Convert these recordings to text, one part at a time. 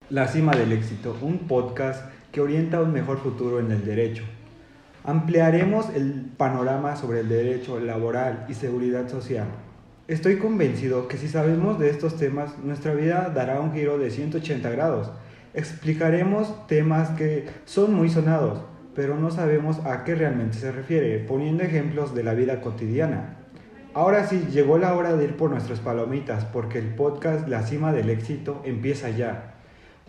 La Cima del Éxito, un podcast que orienta a un mejor futuro en el derecho. Ampliaremos el panorama sobre el derecho laboral y seguridad social. Estoy convencido que si sabemos de estos temas, nuestra vida dará un giro de 180 grados. Explicaremos temas que son muy sonados, pero no sabemos a qué realmente se refiere, poniendo ejemplos de la vida cotidiana. Ahora sí, llegó la hora de ir por nuestras palomitas, porque el podcast La Cima del Éxito empieza ya.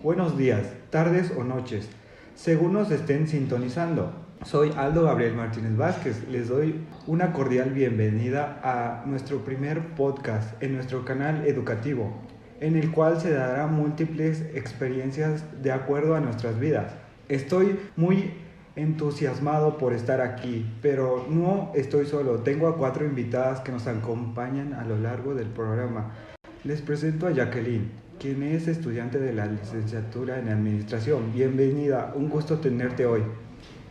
Buenos días, tardes o noches, según nos estén sintonizando. Soy Aldo Gabriel Martínez Vázquez. Les doy una cordial bienvenida a nuestro primer podcast en nuestro canal educativo, en el cual se darán múltiples experiencias de acuerdo a nuestras vidas. Estoy muy entusiasmado por estar aquí, pero no estoy solo. Tengo a 4 invitadas que nos acompañan a lo largo del programa. Les presento a Jacqueline, quien es estudiante de la licenciatura en Administración. Bienvenida, un gusto tenerte hoy.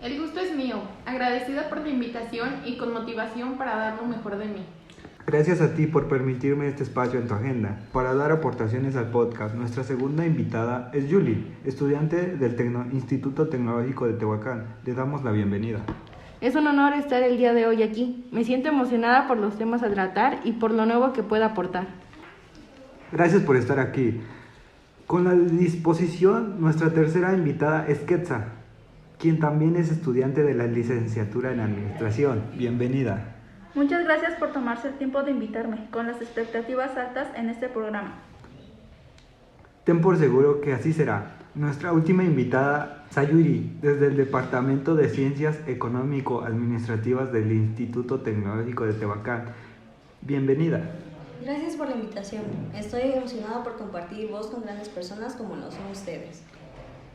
El gusto es mío, agradecida por la invitación y con motivación para dar lo mejor de mí. Gracias a ti por permitirme este espacio en tu agenda para dar aportaciones al podcast. Nuestra segunda invitada es Julie, estudiante del Instituto Tecnológico de Tehuacán. Le damos la bienvenida. Es un honor estar el día de hoy aquí. Me siento emocionada por los temas a tratar y por lo nuevo que pueda aportar. Gracias por estar aquí. Con la disposición, nuestra tercera invitada es Quetza, quien también es estudiante de la licenciatura en Administración. Bienvenida. Muchas gracias por tomarse el tiempo de invitarme, con las expectativas altas en este programa. Ten por seguro que así será. Nuestra última invitada, Sayuri, desde el Departamento de Ciencias Económico-Administrativas del Instituto Tecnológico de Tehuacán. Bienvenida. Gracias por la invitación. Estoy emocionado por compartir voz con grandes personas como lo son ustedes.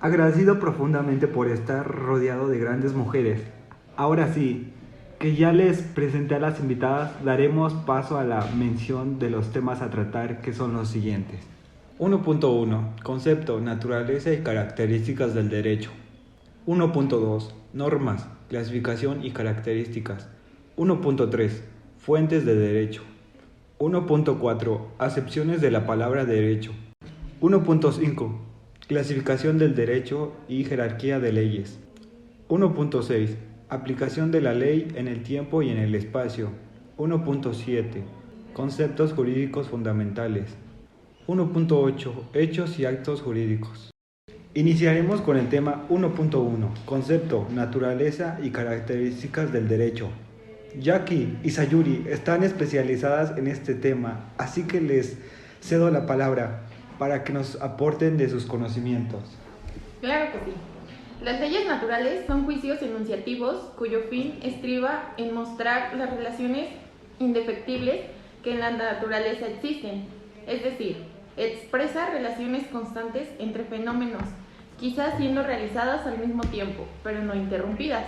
Agradecido profundamente por estar rodeado de grandes mujeres. Ahora sí, que ya les presenté a las invitadas, daremos paso a la mención de los temas a tratar, que son los siguientes. 1.1. Concepto, naturaleza y características del derecho. 1.2. Normas, clasificación y características. 1.3. Fuentes de derecho. 1.4. Acepciones de la palabra derecho. 1.5. Clasificación del derecho y jerarquía de leyes. 1.6. Aplicación de la ley en el tiempo y en el espacio. 1.7. Conceptos jurídicos fundamentales. 1.8. Hechos y actos jurídicos. Iniciaremos con el tema 1.1. Concepto, naturaleza y características del derecho. Jackie y Sayuri están especializadas en este tema, así que les cedo la palabra para que nos aporten de sus conocimientos. Claro que sí. Las leyes naturales son juicios enunciativos cuyo fin estriba en mostrar las relaciones indefectibles que en la naturaleza existen, es decir, expresa relaciones constantes entre fenómenos, quizás siendo realizadas al mismo tiempo, pero no interrumpidas.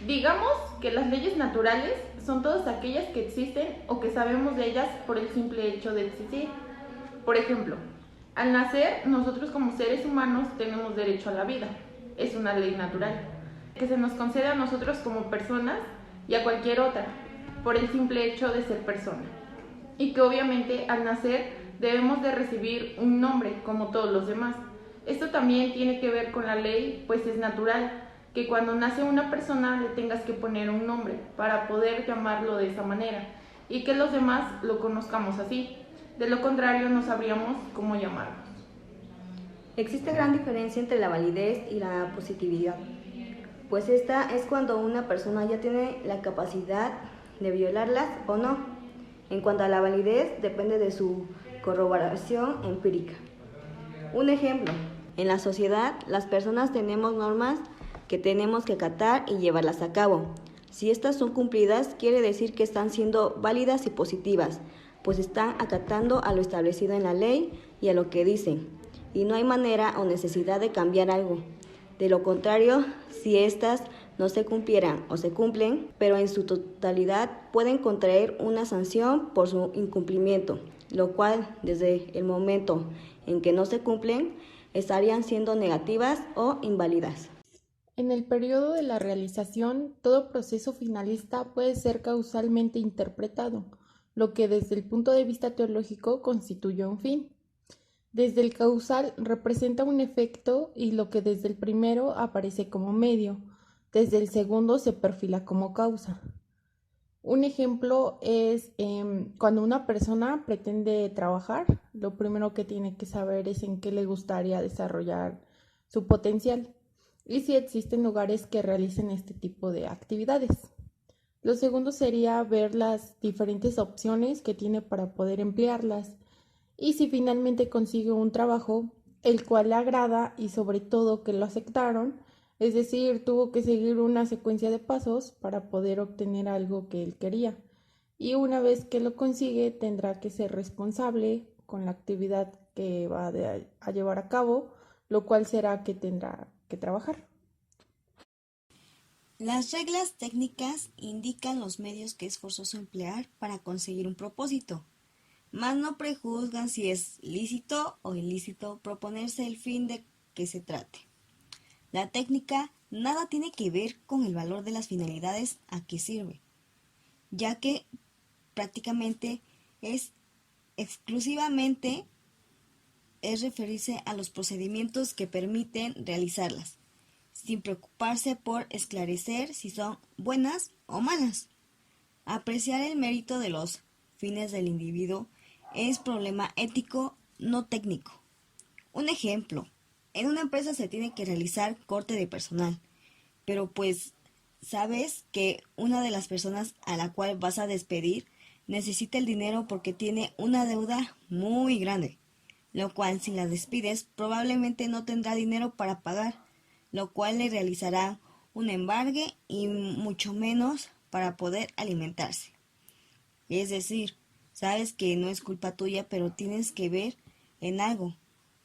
Digamos que las leyes naturales son todas aquellas que existen o que sabemos de ellas por el simple hecho de existir. Por ejemplo, al nacer, nosotros como seres humanos tenemos derecho a la vida. Es una ley natural, que se nos concede a nosotros como personas y a cualquier otra, por el simple hecho de ser persona. Y que obviamente al nacer debemos de recibir un nombre como todos los demás. Esto también tiene que ver con la ley, pues es natural que cuando nace una persona le tengas que poner un nombre para poder llamarlo de esa manera y que los demás lo conozcamos así. De lo contrario, no sabríamos cómo llamarlos. Existe gran diferencia entre la validez y la positividad, pues esta es cuando una persona ya tiene la capacidad de violarlas o no. En cuanto a la validez, depende de su corroboración empírica. Un ejemplo, en la sociedad las personas tenemos normas que tenemos que acatar y llevarlas a cabo. Si estas son cumplidas, quiere decir que están siendo válidas y positivas, pues están acatando a lo establecido en la ley y a lo que dicen, y no hay manera o necesidad de cambiar algo. De lo contrario, si estas no se cumplieran o se cumplen, pero en su totalidad pueden contraer una sanción por su incumplimiento, lo cual desde el momento en que no se cumplen, estarían siendo negativas o inválidas. En el periodo de la realización, todo proceso finalista puede ser causalmente interpretado, lo que desde el punto de vista teológico constituye un fin. Desde el causal representa un efecto y lo que desde el primero aparece como medio, desde el segundo se perfila como causa. Un ejemplo es cuando una persona pretende trabajar, lo primero que tiene que saber es en qué le gustaría desarrollar su potencial y si existen lugares que realicen este tipo de actividades. Lo segundo sería ver las diferentes opciones que tiene para poder emplearlas y si finalmente consigue un trabajo el cual le agrada y sobre todo que lo aceptaron, es decir, tuvo que seguir una secuencia de pasos para poder obtener algo que él quería. Y una vez que lo consigue, tendrá que ser responsable con la actividad que va a llevar a cabo, lo cual será que tendrá que trabajar. Las reglas técnicas indican los medios que es forzoso emplear para conseguir un propósito, mas no prejuzgan si es lícito o ilícito proponerse el fin de que se trate. La técnica nada tiene que ver con el valor de las finalidades a que sirve, ya que prácticamente es exclusivamente referirse a los procedimientos que permiten realizarlas, sin preocuparse por esclarecer si son buenas o malas. Apreciar el mérito de los fines del individuo es problema ético, no técnico. Un ejemplo, en una empresa se tiene que realizar corte de personal, pero pues sabes que una de las personas a la cual vas a despedir necesita el dinero porque tiene una deuda muy grande, lo cual si la despides probablemente no tendrá dinero para pagar, lo cual le realizará un embargue y mucho menos para poder alimentarse. Es decir, sabes que no es culpa tuya, pero tienes que ver en algo,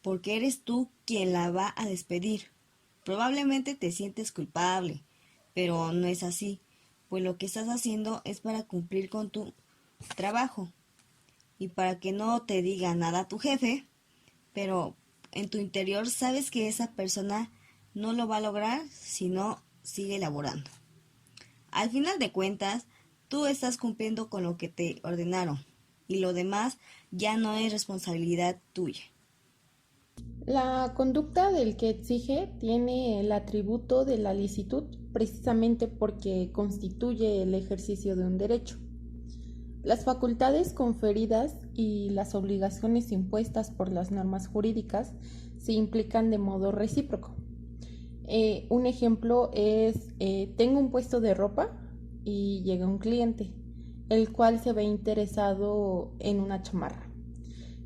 porque eres tú quien la va a despedir. Probablemente te sientes culpable, pero no es así, pues lo que estás haciendo es para cumplir con tu trabajo y para que no te diga nada tu jefe, pero en tu interior sabes que esa persona no lo va a lograr si no sigue laborando. Al final de cuentas, tú estás cumpliendo con lo que te ordenaron y lo demás ya no es responsabilidad tuya. La conducta del que exige tiene el atributo de la licitud precisamente porque constituye el ejercicio de un derecho. Las facultades conferidas y las obligaciones impuestas por las normas jurídicas se implican de modo recíproco. Un ejemplo es, tengo un puesto de ropa y llega un cliente, el cual se ve interesado en una chamarra.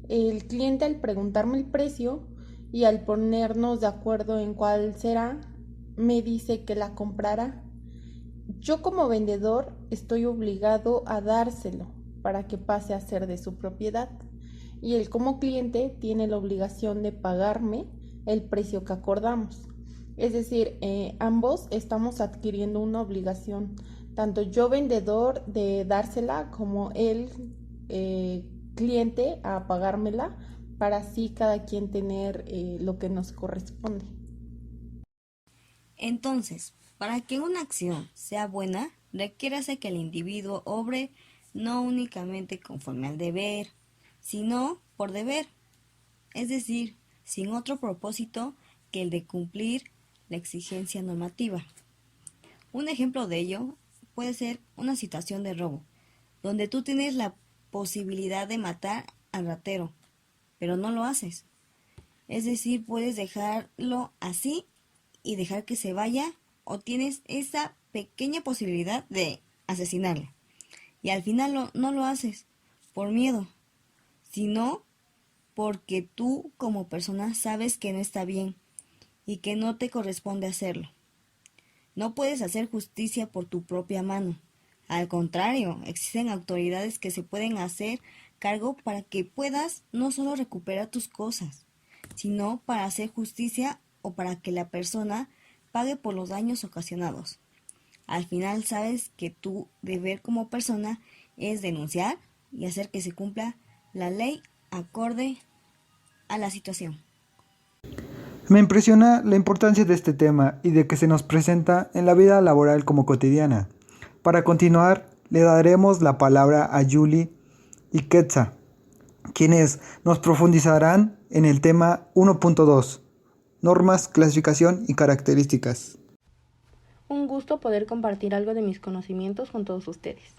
El cliente al preguntarme el precio y al ponernos de acuerdo en cuál será, me dice que la comprará. Yo como vendedor estoy obligado a dárselo para que pase a ser de su propiedad y él como cliente tiene la obligación de pagarme el precio que acordamos. Es decir, ambos estamos adquiriendo una obligación, tanto yo vendedor de dársela como él cliente a pagármela para así cada quien tener lo que nos corresponde. Entonces, para que una acción sea buena, requiérase que el individuo obre no únicamente conforme al deber, sino por deber, es decir, sin otro propósito que el de cumplir la exigencia normativa. Un ejemplo de ello puede ser una situación de robo, donde tú tienes la posibilidad de matar al ratero, pero no lo haces. Es decir, puedes dejarlo así y dejar que se vaya, o tienes esa pequeña posibilidad de asesinarlo. Y al final no lo haces por miedo, sino porque tú como persona sabes que no está bien y que no te corresponde hacerlo. No puedes hacer justicia por tu propia mano. Al contrario, existen autoridades que se pueden hacer cargo para que puedas no solo recuperar tus cosas, sino para hacer justicia o para que la persona pague por los daños ocasionados. Al final sabes que tu deber como persona es denunciar y hacer que se cumpla la ley acorde a la situación. Me impresiona la importancia de este tema y de que se nos presenta en la vida laboral como cotidiana. Para continuar, le daremos la palabra a Yuli y Quetza, quienes nos profundizarán en el tema 1.2, normas, clasificación y características. Un gusto poder compartir algo de mis conocimientos con todos ustedes.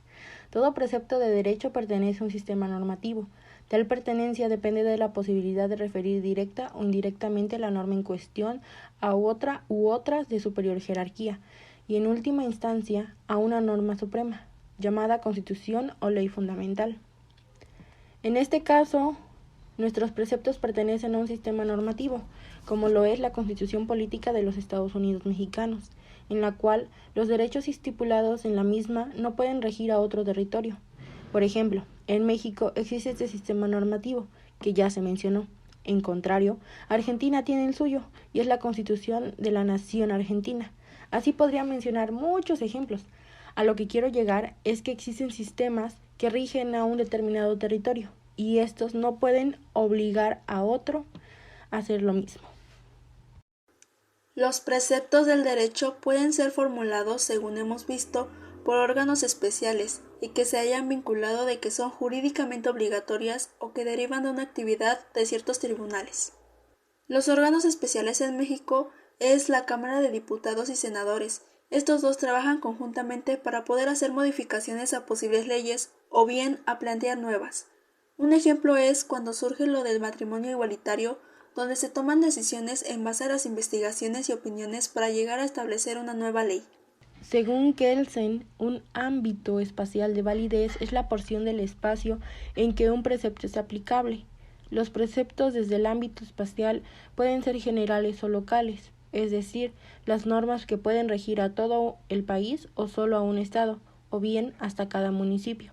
Todo precepto de derecho pertenece a un sistema normativo. Tal pertenencia depende de la posibilidad de referir directa o indirectamente la norma en cuestión a otra u otras de superior jerarquía, y en última instancia a una norma suprema, llamada Constitución o ley fundamental. En este caso, nuestros preceptos pertenecen a un sistema normativo, como lo es la Constitución Política de los Estados Unidos Mexicanos, en la cual los derechos estipulados en la misma no pueden regir a otro territorio. Por ejemplo, en México existe este sistema normativo, que ya se mencionó. En contrario, Argentina tiene el suyo, y es la Constitución de la Nación Argentina. Así podría mencionar muchos ejemplos. A lo que quiero llegar es que existen sistemas que rigen a un determinado territorio, y estos no pueden obligar a otro a hacer lo mismo. Los preceptos del derecho pueden ser formulados, según hemos visto, por órganos especiales y que se hayan vinculado de que son jurídicamente obligatorias o que derivan de una actividad de ciertos tribunales. Los órganos especiales en México es la Cámara de Diputados y Senadores. Estos dos trabajan conjuntamente para poder hacer modificaciones a posibles leyes o bien a plantear nuevas. Un ejemplo es cuando surge lo del matrimonio igualitario, donde se toman decisiones en base a las investigaciones y opiniones para llegar a establecer una nueva ley. Según Kelsen, un ámbito espacial de validez es la porción del espacio en que un precepto es aplicable. Los preceptos desde el ámbito espacial pueden ser generales o locales, es decir, las normas que pueden regir a todo el país o solo a un estado, o bien hasta cada municipio.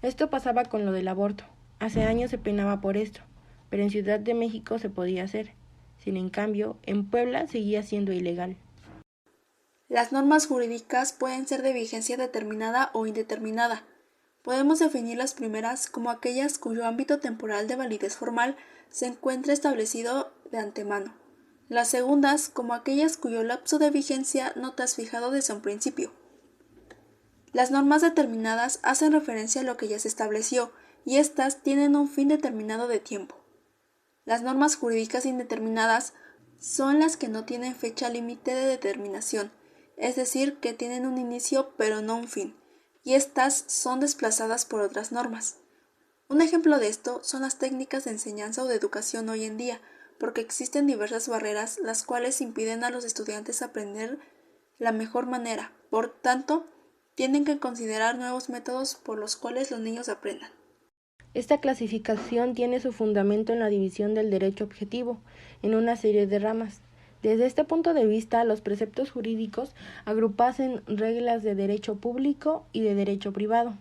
Esto pasaba con lo del aborto. Hace años se penaba por esto, pero en Ciudad de México se podía hacer. Sin en cambio, en Puebla seguía siendo ilegal. Las normas jurídicas pueden ser de vigencia determinada o indeterminada. Podemos definir las primeras como aquellas cuyo ámbito temporal de validez formal se encuentra establecido de antemano. Las segundas como aquellas cuyo lapso de vigencia no te has fijado desde un principio. Las normas determinadas hacen referencia a lo que ya se estableció y éstas tienen un fin determinado de tiempo. Las normas jurídicas indeterminadas son las que no tienen fecha límite de determinación, es decir, que tienen un inicio pero no un fin, y estas son desplazadas por otras normas. Un ejemplo de esto son las técnicas de enseñanza o de educación hoy en día, porque existen diversas barreras las cuales impiden a los estudiantes aprender la mejor manera. Por tanto, tienen que considerar nuevos métodos por los cuales los niños aprendan. Esta clasificación tiene su fundamento en la división del derecho objetivo, en una serie de ramas. Desde este punto de vista, los preceptos jurídicos agrupasen reglas de derecho público y de derecho privado.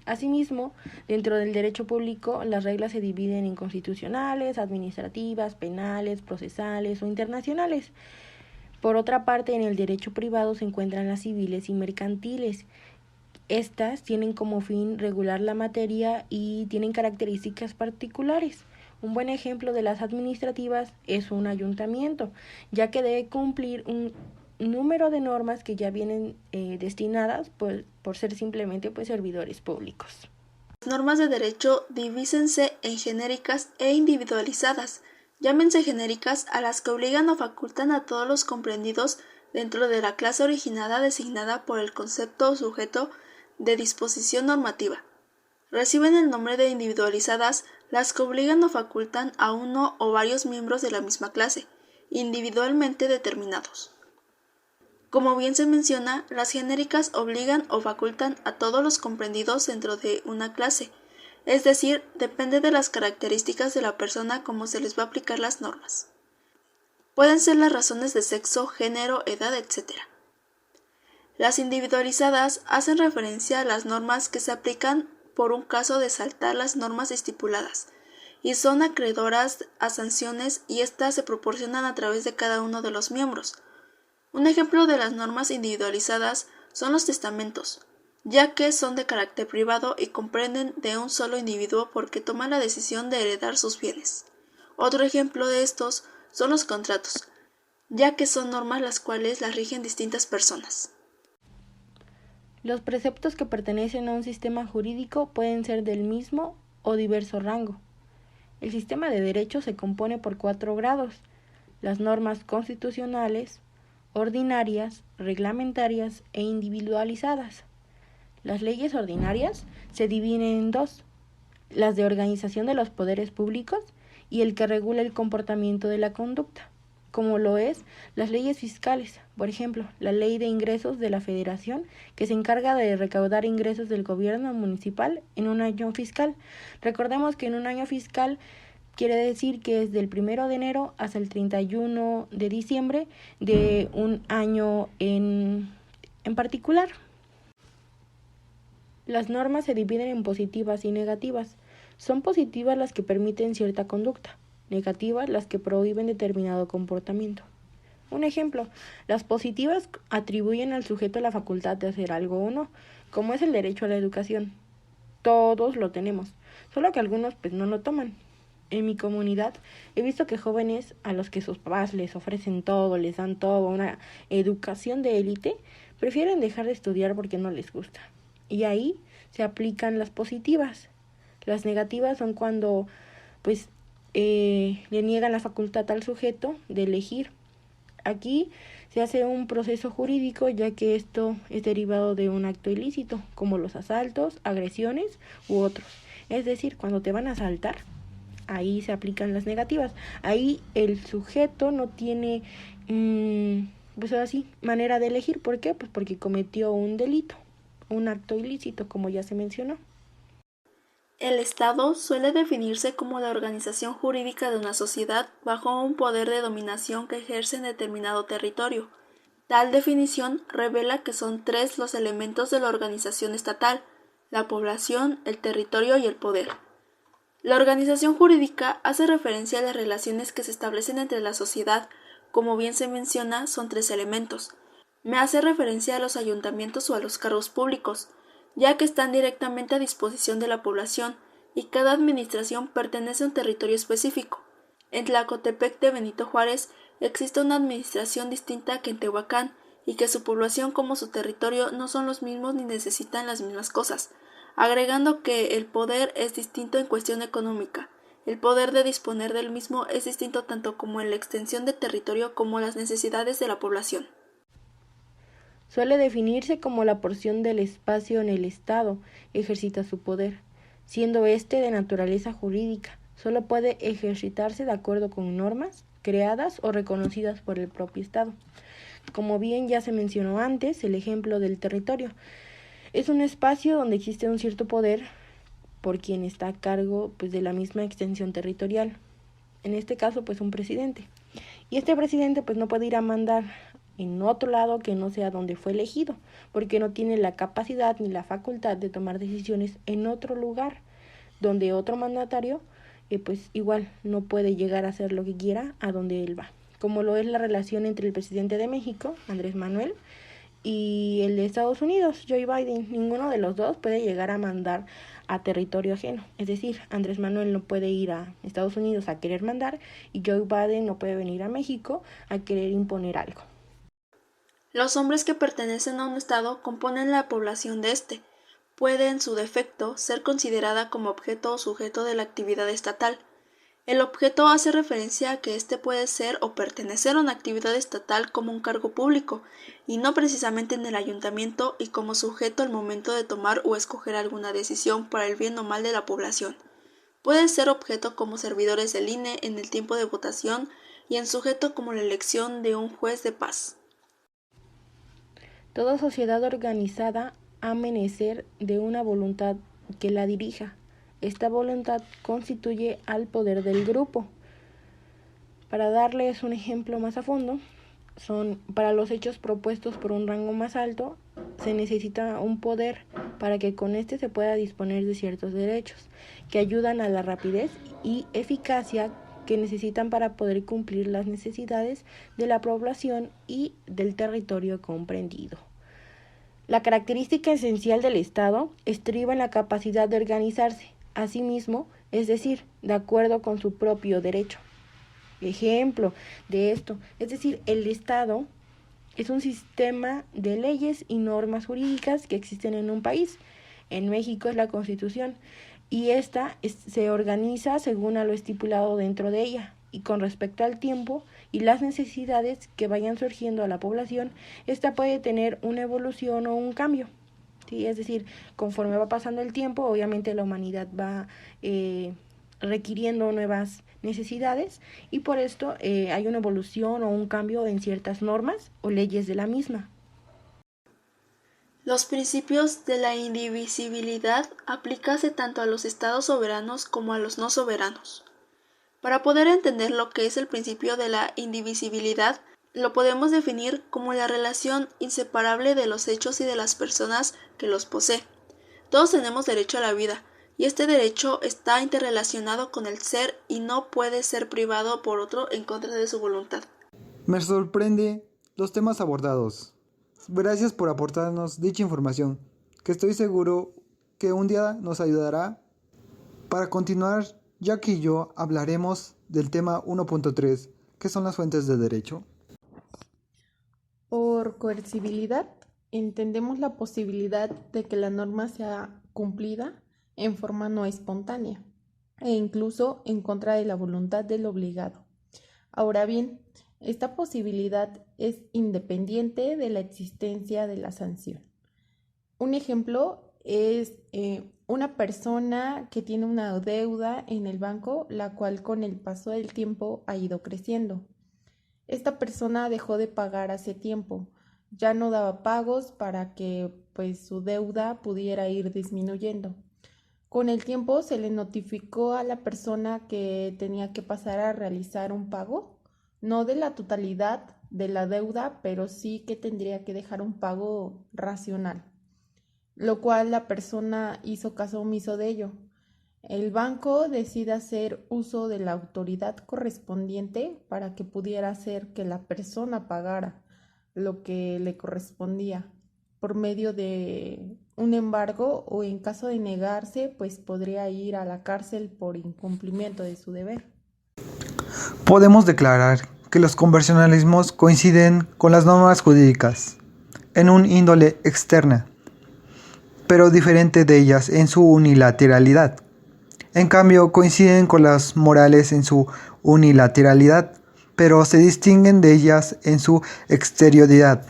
Asimismo, dentro del derecho público, las reglas se dividen en constitucionales, administrativas, penales, procesales o internacionales. Por otra parte, en el derecho privado se encuentran las civiles y mercantiles. Estas tienen como fin regular la materia y tienen características particulares. Un buen ejemplo de las administrativas es un ayuntamiento, ya que debe cumplir un número de normas que ya vienen destinadas por ser simplemente servidores públicos. Las normas de derecho divísense en genéricas e individualizadas. Llámense genéricas a las que obligan o facultan a todos los comprendidos dentro de la clase originada designada por el concepto o sujeto de disposición normativa. Reciben el nombre de individualizadas las que obligan o facultan a uno o varios miembros de la misma clase, individualmente determinados. Como bien se menciona, las genéricas obligan o facultan a todos los comprendidos dentro de una clase, es decir, depende de las características de la persona cómo se les va a aplicar las normas. Pueden ser las razones de sexo, género, edad, etc. Las individualizadas hacen referencia a las normas que se aplican por un caso de saltar las normas estipuladas, y son acreedoras a sanciones y éstas se proporcionan a través de cada uno de los miembros. Un ejemplo de las normas individualizadas son los testamentos, ya que son de carácter privado y comprenden de un solo individuo porque toma la decisión de heredar sus bienes. Otro ejemplo de estos son los contratos, ya que son normas las cuales las rigen distintas personas. Los preceptos que pertenecen a un sistema jurídico pueden ser del mismo o diverso rango. El sistema de derecho se compone por 4 grados: las normas constitucionales, ordinarias, reglamentarias e individualizadas. Las leyes ordinarias se dividen en 2: las de organización de los poderes públicos y el que regula el comportamiento de la conducta, como lo es las leyes fiscales. Por ejemplo, la Ley de Ingresos de la Federación, que se encarga de recaudar ingresos del gobierno municipal en un año fiscal. Recordemos que en un año fiscal quiere decir que es del 1 de enero hasta el 31 de diciembre de un año en particular. Las normas se dividen en positivas y negativas. Son positivas las que permiten cierta conducta, negativas las que prohíben determinado comportamiento. Un ejemplo: las positivas atribuyen al sujeto la facultad de hacer algo o no, como es el derecho a la educación. Todos lo tenemos, solo que algunos no lo toman. En mi comunidad he visto que jóvenes a los que sus papás les ofrecen todo, les dan todo, una educación de élite, prefieren dejar de estudiar porque no les gusta. Y ahí se aplican las positivas. Las negativas son cuando le niegan la facultad al sujeto de elegir. Aquí se hace un proceso jurídico, ya que esto es derivado de un acto ilícito, como los asaltos, agresiones u otros. Es decir, cuando te van a asaltar, ahí se aplican las negativas. Ahí el sujeto no tiene manera de elegir. ¿Por qué? Pues porque cometió un delito, un acto ilícito, como ya se mencionó. El Estado suele definirse como la organización jurídica de una sociedad bajo un poder de dominación que ejerce en determinado territorio. Tal definición revela que son 3 los elementos de la organización estatal: la población, el territorio y el poder. La organización jurídica hace referencia a las relaciones que se establecen entre la sociedad. Como bien se menciona, son 3 elementos. Me hace referencia a los ayuntamientos o a los cargos públicos, ya que están directamente a disposición de la población y cada administración pertenece a un territorio específico. En Tlacotepec de Benito Juárez existe una administración distinta que en Tehuacán, y que su población como su territorio no son los mismos ni necesitan las mismas cosas, agregando que el poder es distinto en cuestión económica. El poder de disponer del mismo es distinto tanto como en la extensión de territorio como las necesidades de la población. Suele definirse como la porción del espacio en el Estado ejercita su poder, siendo este de naturaleza jurídica. Solo puede ejercitarse de acuerdo con normas creadas o reconocidas por el propio Estado. Como bien ya se mencionó antes, el ejemplo del territorio es un espacio donde existe un cierto poder por quien está a cargo de la misma extensión territorial. En este caso, un presidente. Y este presidente no puede ir a mandar en otro lado que no sea donde fue elegido, porque no tiene la capacidad ni la facultad de tomar decisiones en otro lugar, donde otro mandatario igual no puede llegar a hacer lo que quiera a donde él va, como lo es la relación entre el presidente de México, Andrés Manuel, y el de Estados Unidos, Joe Biden. Ninguno de los dos puede llegar a mandar a territorio ajeno. Es decir, Andrés Manuel no puede ir a Estados Unidos a querer mandar, y Joe Biden no puede venir a México a querer imponer algo. Los hombres que pertenecen a un estado componen la población de este. Puede, en su defecto, ser considerada como objeto o sujeto de la actividad estatal. El objeto hace referencia a que éste puede ser o pertenecer a una actividad estatal como un cargo público, y no precisamente en el ayuntamiento y como sujeto al momento de tomar o escoger alguna decisión para el bien o mal de la población. Puede ser objeto como servidores del INE en el tiempo de votación y en sujeto como la elección de un juez de paz. Toda sociedad organizada ha menester de una voluntad que la dirija. Esta voluntad constituye al poder del grupo. Para darles un ejemplo más a fondo, para los hechos propuestos por un rango más alto, se necesita un poder para que con este se pueda disponer de ciertos derechos que ayudan a la rapidez y eficacia que necesitan para poder cumplir las necesidades de la población y del territorio comprendido. La característica esencial del Estado estriba en la capacidad de organizarse a sí mismo, es decir, de acuerdo con su propio derecho. Ejemplo de esto, es decir, el Estado es un sistema de leyes y normas jurídicas que existen en un país. En México es la Constitución. y esta se organiza según a lo estipulado dentro de ella. Y con respecto al tiempo y las necesidades que vayan surgiendo a la población, esta puede tener una evolución o un cambio. ¿Sí? Es decir, conforme va pasando el tiempo, obviamente la humanidad va requiriendo nuevas necesidades y por esto hay una evolución o un cambio en ciertas normas o leyes de la misma. Los principios de la indivisibilidad aplicarse tanto a los estados soberanos como a los no soberanos. Para poder entender lo que es el principio de la indivisibilidad, lo podemos definir como la relación inseparable de los hechos y de las personas que los poseen. Todos tenemos derecho a la vida, y este derecho está interrelacionado con el ser y no puede ser privado por otro en contra de su voluntad. Me sorprende los temas abordados. Gracias por aportarnos dicha información, que estoy seguro que un día nos ayudará. Para continuar, Jack y yo hablaremos del tema 1.3, que son las fuentes de derecho. Por coercibilidad, entendemos la posibilidad de que la norma sea cumplida en forma no espontánea e incluso en contra de la voluntad del obligado. Ahora bien, esta posibilidad es independiente de la existencia de la sanción. Un ejemplo es una persona que tiene una deuda en el banco, la cual con el paso del tiempo ha ido creciendo. Esta persona dejó de pagar hace tiempo, ya no daba pagos para que su deuda pudiera ir disminuyendo. Con el tiempo se le notificó a la persona que tenía que pasar a realizar un pago, no de la totalidad de la deuda, pero sí que tendría que dejar un pago racional, lo cual la persona hizo caso omiso de ello. El banco decide hacer uso de la autoridad correspondiente para que pudiera hacer que la persona pagara lo que le correspondía por medio de un embargo o en caso de negarse, podría ir a la cárcel por incumplimiento de su deber. Podemos declarar que los convencionalismos coinciden con las normas jurídicas en un índole externa, pero diferente de ellas en su unilateralidad. En cambio, coinciden con las morales en su unilateralidad, pero se distinguen de ellas en su exterioridad.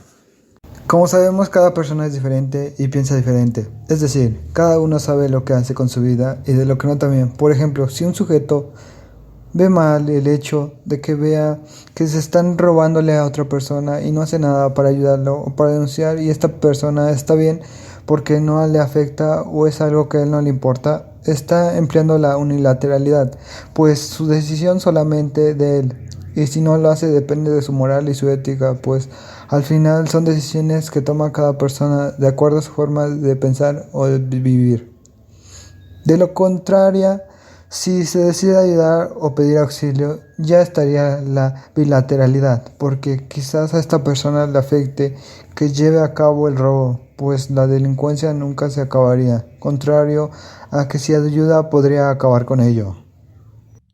Como sabemos, cada persona es diferente y piensa diferente. Es decir, cada uno sabe lo que hace con su vida y de lo que no también. Por ejemplo, si un sujeto ve mal el hecho de que vea que se están robándole a otra persona y no hace nada para ayudarlo o para denunciar, y esta persona está bien porque no le afecta o es algo que a él no le importa, está empleando la unilateralidad, pues su decisión solamente de él, y si no lo hace depende de su moral y su ética, pues al final son decisiones que toma cada persona de acuerdo a su forma de pensar o de vivir. De lo contrario, si se decide ayudar o pedir auxilio, ya estaría la bilateralidad, porque quizás a esta persona le afecte que lleve a cabo el robo, pues la delincuencia nunca se acabaría, contrario a que si ayuda podría acabar con ello.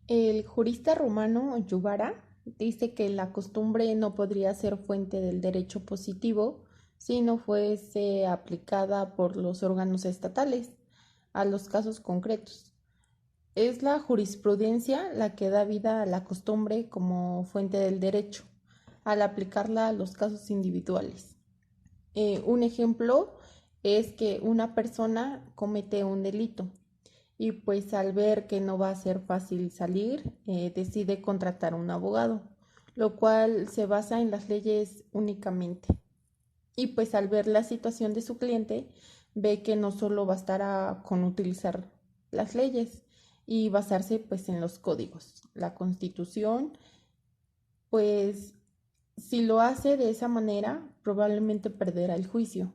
El jurista romano Yubara dice que la costumbre no podría ser fuente del derecho positivo si no fuese aplicada por los órganos estatales a los casos concretos. Es la jurisprudencia la que da vida a la costumbre como fuente del derecho, al aplicarla a los casos individuales. Un ejemplo es que una persona comete un delito y al ver que no va a ser fácil salir, decide contratar a un abogado, lo cual se basa en las leyes únicamente. Y al ver la situación de su cliente, ve que no solo bastará con utilizar las leyes y basarse en los códigos, la Constitución, si lo hace de esa manera, probablemente perderá el juicio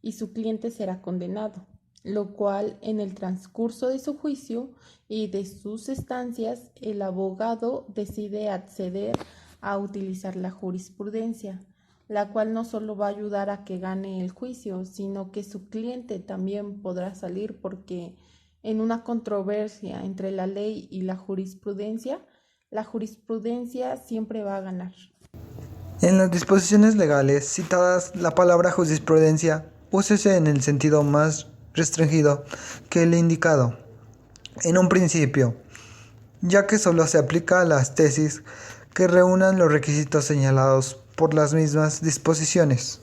y su cliente será condenado, lo cual en el transcurso de su juicio y de sus estancias, el abogado decide acceder a utilizar la jurisprudencia, la cual no solo va a ayudar a que gane el juicio, sino que su cliente también podrá salir, porque en una controversia entre la ley y la jurisprudencia siempre va a ganar. En las disposiciones legales citadas, la palabra jurisprudencia úsese en el sentido más restringido que el indicado. en un principio, ya que solo se aplica a las tesis que reúnan los requisitos señalados por las mismas disposiciones.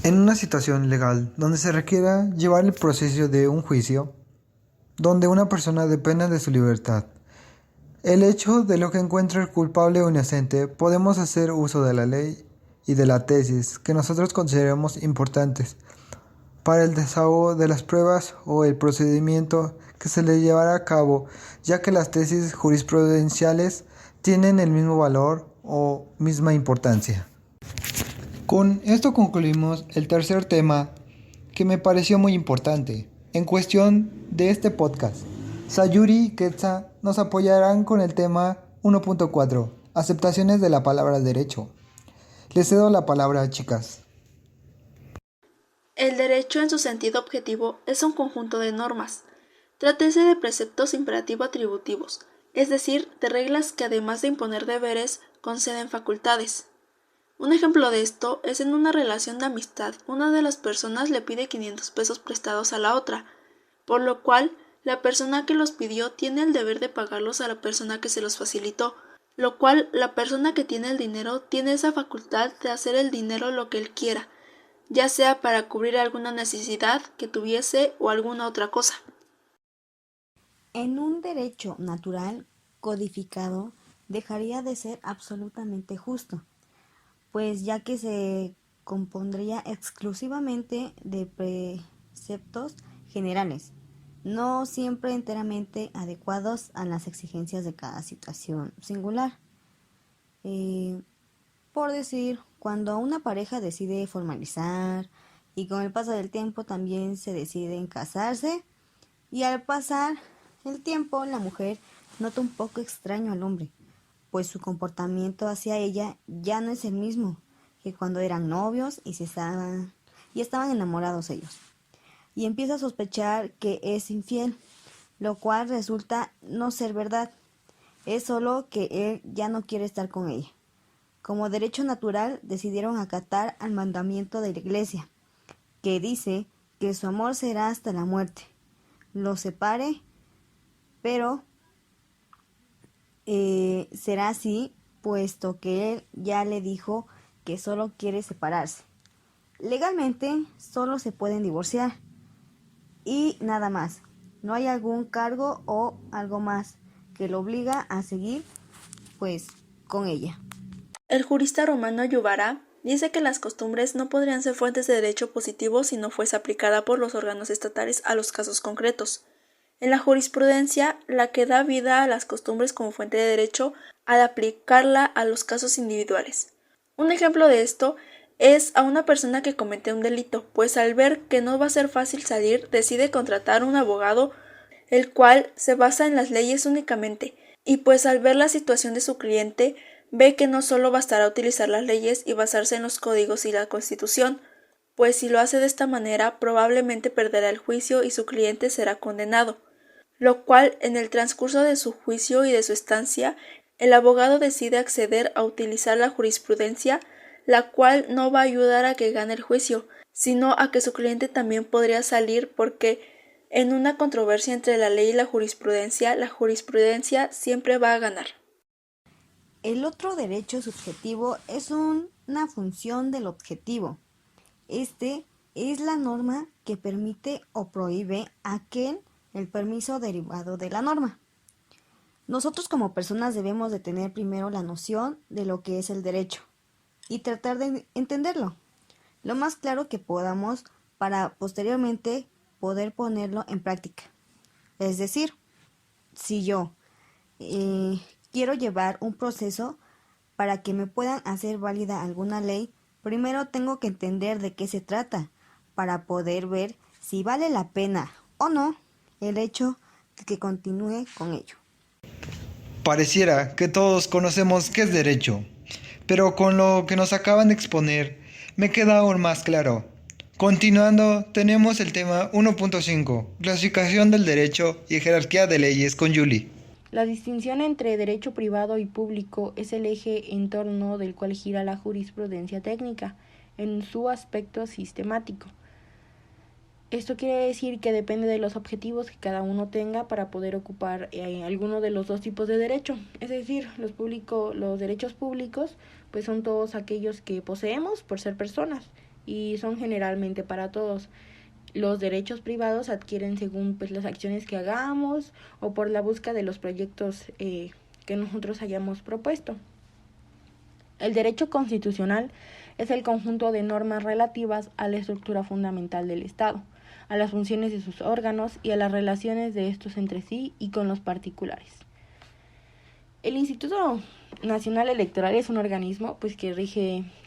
En una situación legal donde se requiera llevar el proceso de un juicio, donde una persona dependa de su libertad, el hecho de lo que encuentre culpable o inocente, podemos hacer uso de la ley y de la tesis que nosotros consideremos importantes para el desahogo de las pruebas o el procedimiento que se le llevará a cabo, ya que las tesis jurisprudenciales tienen el mismo valor o misma importancia. Con esto concluimos el tercer tema que me pareció muy importante en cuestión de este podcast. Sayuri y Quetzal nos apoyarán con el tema 1.4, aceptaciones de la palabra derecho. Les cedo la palabra, chicas. El derecho en su sentido objetivo es un conjunto de normas. Trátese de preceptos imperativo-atributivos, es decir, de reglas que además de imponer deberes, conceden facultades. Un ejemplo de esto es en una relación de amistad, una de las personas le pide 500 pesos prestados a la otra, por lo cual la persona que los pidió tiene el deber de pagarlos a la persona que se los facilitó, lo cual la persona que tiene el dinero tiene esa facultad de hacer el dinero lo que él quiera, ya sea para cubrir alguna necesidad que tuviese o alguna otra cosa. En un derecho natural codificado dejaría de ser absolutamente justo, pues ya que se compondría exclusivamente de preceptos generales, no siempre enteramente adecuados a las exigencias de cada situación singular. Por decir, cuando una pareja decide formalizar y con el paso del tiempo también se deciden casarse, y al pasar el tiempo la mujer nota un poco extraño al hombre, pues su comportamiento hacia ella ya no es el mismo que cuando eran novios y estaban enamorados ellos, y empieza a sospechar que es infiel, lo cual resulta no ser verdad, es solo que él ya no quiere estar con ella. Como derecho natural decidieron acatar al mandamiento de la Iglesia, que dice que su amor será hasta la muerte, los separe, pero será así, puesto que él ya le dijo que solo quiere separarse. Legalmente solo se pueden divorciar y nada más. No hay algún cargo o algo más que lo obliga a seguir con ella. El jurista romano Yubara dice que las costumbres no podrían ser fuentes de derecho positivo si no fuese aplicada por los órganos estatales a los casos concretos. En la jurisprudencia, la que da vida a las costumbres como fuente de derecho al aplicarla a los casos individuales. Un ejemplo de esto es a una persona que comete un delito, pues al ver que no va a ser fácil salir, decide contratar un abogado, el cual se basa en las leyes únicamente, y pues al ver la situación de su cliente, ve que no solo bastará utilizar las leyes y basarse en los códigos y la Constitución, pues si lo hace de esta manera probablemente perderá el juicio y su cliente será condenado, lo cual en el transcurso de su juicio y de su estancia, el abogado decide acceder a utilizar la jurisprudencia, la cual no va a ayudar a que gane el juicio, sino a que su cliente también podría salir porque en una controversia entre la ley y la jurisprudencia siempre va a ganar. El otro derecho subjetivo es una función del objetivo. Este es la norma que permite o prohíbe el permiso derivado de la norma. Nosotros como personas debemos de tener primero la noción de lo que es el derecho y tratar de entenderlo lo más claro que podamos para posteriormente poder ponerlo en práctica. Es decir, si yo quiero llevar un proceso para que me puedan hacer válida alguna ley, primero tengo que entender de qué se trata para poder ver si vale la pena o no el hecho de que continúe con ello. Pareciera que todos conocemos qué es derecho, pero con lo que nos acaban de exponer me queda aún más claro. Continuando, tenemos el tema 1.5, clasificación del derecho y jerarquía de leyes con Julie. La distinción entre derecho privado y público es el eje en torno del cual gira la jurisprudencia técnica en su aspecto sistemático. Esto quiere decir que depende de los objetivos que cada uno tenga para poder ocupar alguno de los dos tipos de derecho. Es decir, los derechos públicos pues son todos aquellos que poseemos por ser personas y son generalmente para todos. Los derechos privados adquieren según pues las acciones que hagamos o por la búsqueda de los proyectos que nosotros hayamos propuesto. El derecho constitucional es el conjunto de normas relativas a la estructura fundamental del Estado, a las funciones de sus órganos y a las relaciones de estos entre sí y con los particulares. El Instituto Nacional Electoral es un organismo pues que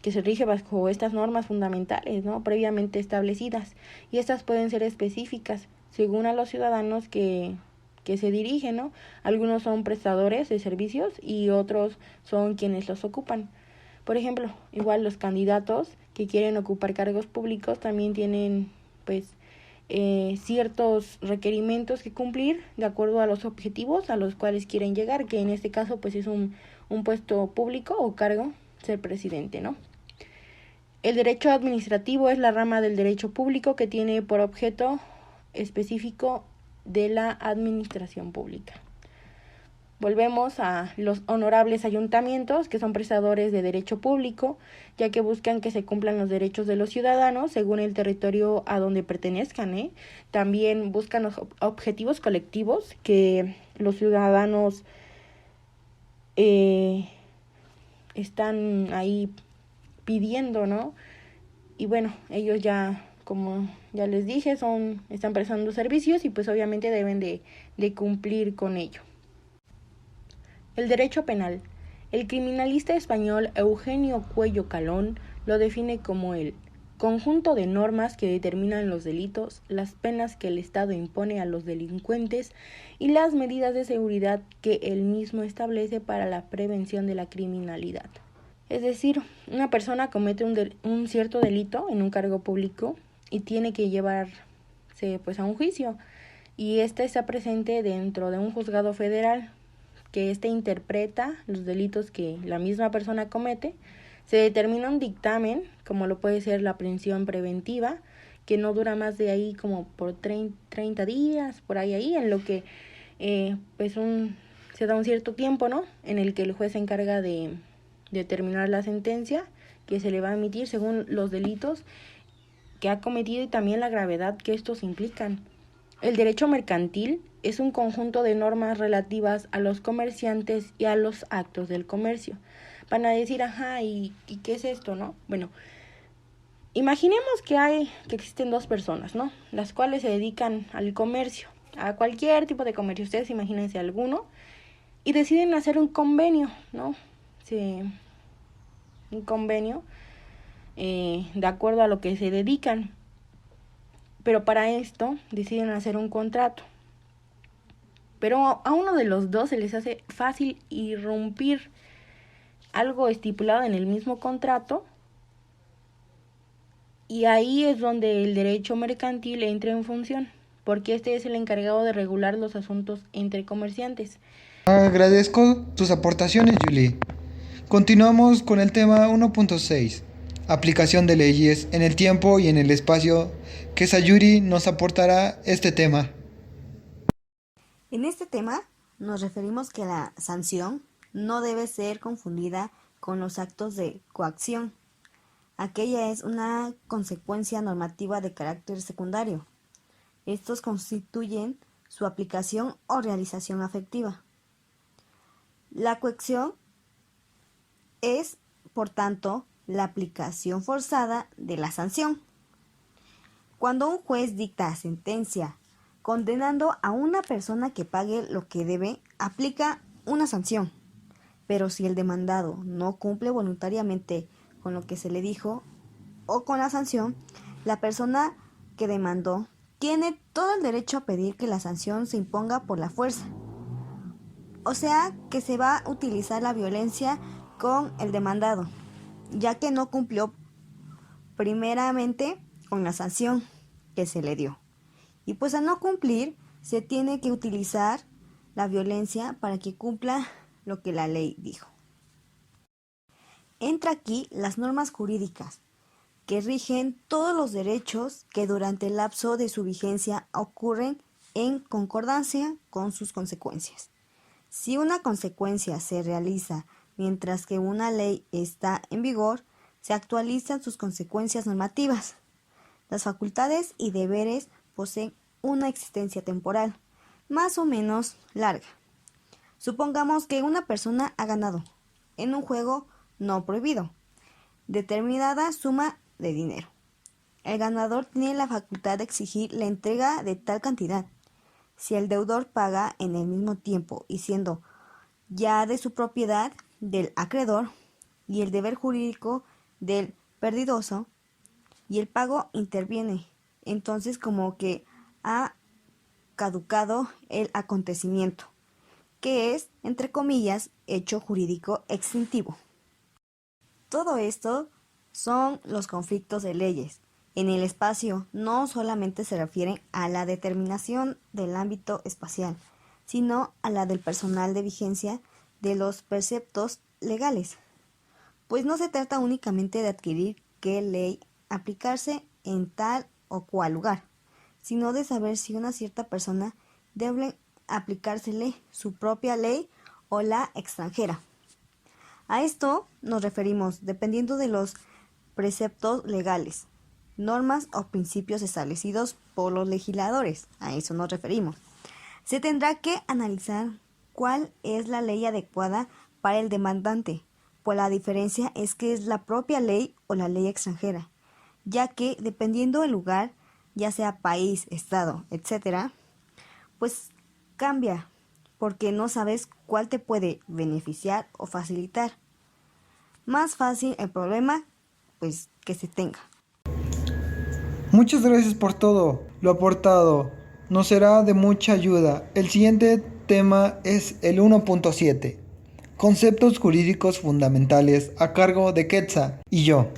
se rige bajo estas normas fundamentales, ¿no?, previamente establecidas, y estas pueden ser específicas según a los ciudadanos que se dirigen, ¿no? Algunos son prestadores de servicios y otros son quienes los ocupan. Por ejemplo, igual los candidatos que quieren ocupar cargos públicos también tienen pues ciertos requerimientos que cumplir de acuerdo a los objetivos a los cuales quieren llegar, que en este caso pues es un puesto público o cargo, ser presidente, ¿no? El derecho administrativo es la rama del derecho público que tiene por objeto específico de la administración pública. Volvemos a los honorables ayuntamientos, que son prestadores de derecho público, ya que buscan que se cumplan los derechos de los ciudadanos según el territorio a donde pertenezcan. También buscan los objetivos colectivos que los ciudadanos están ahí pidiendo, ¿no? Y bueno, ellos ya, como ya les dije, están prestando servicios y pues obviamente deben de cumplir con ello. El derecho penal. El criminalista español Eugenio Cuello Calón lo define como el conjunto de normas que determinan los delitos, las penas que el Estado impone a los delincuentes y las medidas de seguridad que él mismo establece para la prevención de la criminalidad. Es decir, una persona comete un cierto delito en un cargo público y tiene que llevarse pues a un juicio, y este está presente dentro de un juzgado federal, que interpreta los delitos que la misma persona comete. Se determina un dictamen, como lo puede ser la prisión preventiva, que no dura más de ahí como por 30 días, por ahí, en lo que se da un cierto tiempo, ¿no?, en el que el juez se encarga de determinar la sentencia que se le va a emitir según los delitos que ha cometido y también la gravedad que estos implican. El derecho mercantil es un conjunto de normas relativas a los comerciantes y a los actos del comercio. Van a decir, ¿y qué es esto, no? Bueno, imaginemos que existen dos personas, ¿no?, las cuales se dedican al comercio, a cualquier tipo de comercio. Ustedes imagínense alguno y deciden hacer un convenio, ¿no? Un convenio de acuerdo a lo que se dedican. Pero para esto deciden hacer un contrato. Pero a uno de los dos se les hace fácil irrumpir algo estipulado en el mismo contrato, y ahí es donde el derecho mercantil entra en función, porque este es el encargado de regular los asuntos entre comerciantes. Agradezco tus aportaciones, Julie. Continuamos con el tema 1.6. Aplicación de leyes en el tiempo y en el espacio, que Sayuri nos aportará este tema. En este tema nos referimos que la sanción no debe ser confundida con los actos de coacción. Aquella es una consecuencia normativa de carácter secundario. Estos constituyen su aplicación o realización afectiva. La coacción es, por tanto, la aplicación forzada de la sanción. Cuando un juez dicta sentencia condenando a una persona que pague lo que debe, aplica una sanción. Pero si el demandado no cumple voluntariamente con lo que se le dijo o con la sanción, la persona que demandó tiene todo el derecho a pedir que la sanción se imponga por la fuerza. O sea, que se va a utilizar la violencia con el demandado, ya que no cumplió primeramente con la sanción que se le dio. Y pues al no cumplir, se tiene que utilizar la violencia para que cumpla lo que la ley dijo. Entra aquí las normas jurídicas, que rigen todos los derechos que durante el lapso de su vigencia ocurren en concordancia con sus consecuencias. Si una consecuencia se realiza mientras que una ley está en vigor, se actualizan sus consecuencias normativas. Las facultades y deberes poseen una existencia temporal, más o menos larga. Supongamos que una persona ha ganado, en un juego no prohibido, determinada suma de dinero. El ganador tiene la facultad de exigir la entrega de tal cantidad. Si el deudor paga en el mismo tiempo y siendo ya de su propiedad del acreedor y el deber jurídico del perdidoso, y el pago interviene, entonces como que ha caducado el acontecimiento, que es, entre comillas, hecho jurídico extintivo. Todo esto son los conflictos de leyes. En el espacio no solamente se refieren a la determinación del ámbito espacial, sino a la del personal de vigencia de los preceptos legales, pues no se trata únicamente de adquirir qué ley aplicarse en tal o cual lugar, sino de saber si una cierta persona debe aplicársele su propia ley o la extranjera. A esto nos referimos dependiendo de los preceptos legales, normas o principios establecidos por los legisladores. A eso nos referimos. Se tendrá que analizar cuál es la ley adecuada para el demandante, pues la diferencia es que es la propia ley o la ley extranjera, ya que dependiendo del lugar, ya sea país, estado, etc., pues cambia, porque no sabes cuál te puede beneficiar o facilitar. Más fácil el problema, pues que se tenga. Muchas gracias por todo lo aportado. Nos será de mucha ayuda. El siguiente tema es el 1.7. Conceptos jurídicos fundamentales a cargo de Quetzal y yo.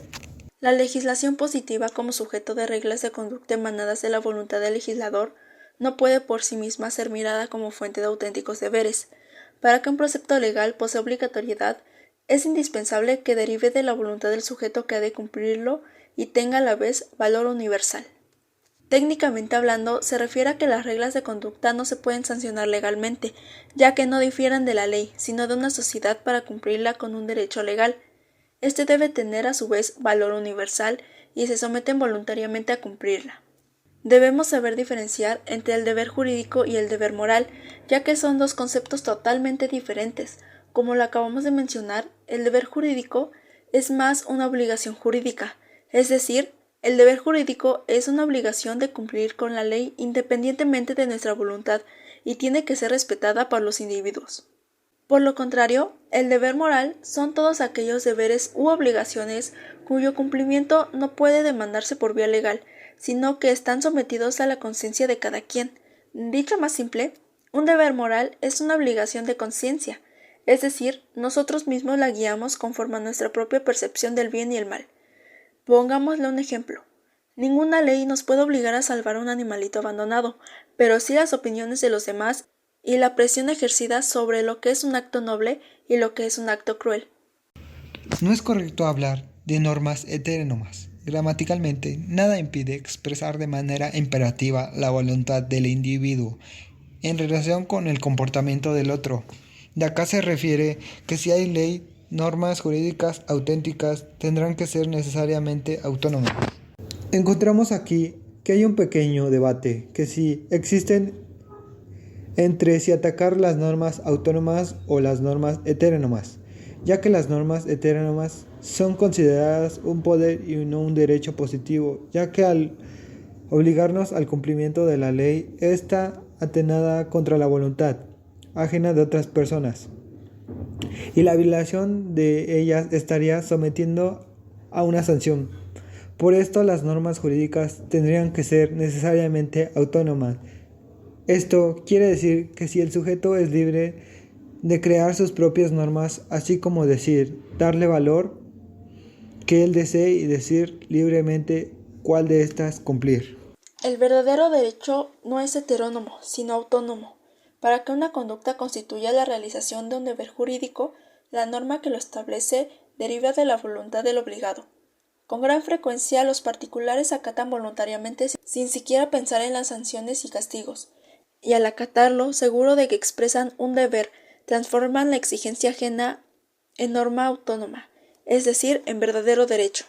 La legislación positiva como sujeto de reglas de conducta emanadas de la voluntad del legislador no puede por sí misma ser mirada como fuente de auténticos deberes. Para que un precepto legal posea obligatoriedad, es indispensable que derive de la voluntad del sujeto que ha de cumplirlo y tenga a la vez valor universal. Técnicamente hablando, se refiere a que las reglas de conducta no se pueden sancionar legalmente, ya que no difieran de la ley, sino de una sociedad para cumplirla con un derecho legal. Este debe tener a su vez valor universal y se someten voluntariamente a cumplirla. Debemos saber diferenciar entre el deber jurídico y el deber moral, ya que son dos conceptos totalmente diferentes. Como lo acabamos de mencionar, el deber jurídico es más una obligación jurídica, es decir, el deber jurídico es una obligación de cumplir con la ley independientemente de nuestra voluntad y tiene que ser respetada por los individuos. Por lo contrario, el deber moral son todos aquellos deberes u obligaciones cuyo cumplimiento no puede demandarse por vía legal, sino que están sometidos a la conciencia de cada quien. Dicho más simple, un deber moral es una obligación de conciencia, es decir, nosotros mismos la guiamos conforme a nuestra propia percepción del bien y el mal. Pongámosle un ejemplo. Ninguna ley nos puede obligar a salvar a un animalito abandonado, pero sí las opiniones de los demás y la presión ejercida sobre lo que es un acto noble y lo que es un acto cruel. No es correcto hablar de normas heterónomas. Gramaticalmente, nada impide expresar de manera imperativa la voluntad del individuo en relación con el comportamiento del otro. De acá se refiere que si hay ley, normas jurídicas auténticas tendrán que ser necesariamente autónomas. Encontramos aquí que hay un pequeño debate que si existen entre si atacar las normas autónomas o las normas heterónomas, ya que las normas heterónomas son consideradas un poder y no un derecho positivo, ya que al obligarnos al cumplimiento de la ley está atentada contra la voluntad ajena de otras personas, y la violación de ellas estaría sometiendo a una sanción. Por esto las normas jurídicas tendrían que ser necesariamente autónomas. Esto quiere decir que si el sujeto es libre de crear sus propias normas, así como darle valor que él desee y decir libremente cuál de estas cumplir. El verdadero derecho no es heterónomo, sino autónomo. Para que una conducta constituya la realización de un deber jurídico, la norma que lo establece deriva de la voluntad del obligado. Con gran frecuencia los particulares acatan voluntariamente sin siquiera pensar en las sanciones y castigos, y al acatarlo, seguro de que expresan un deber, transforman la exigencia ajena en norma autónoma, es decir, en verdadero derecho.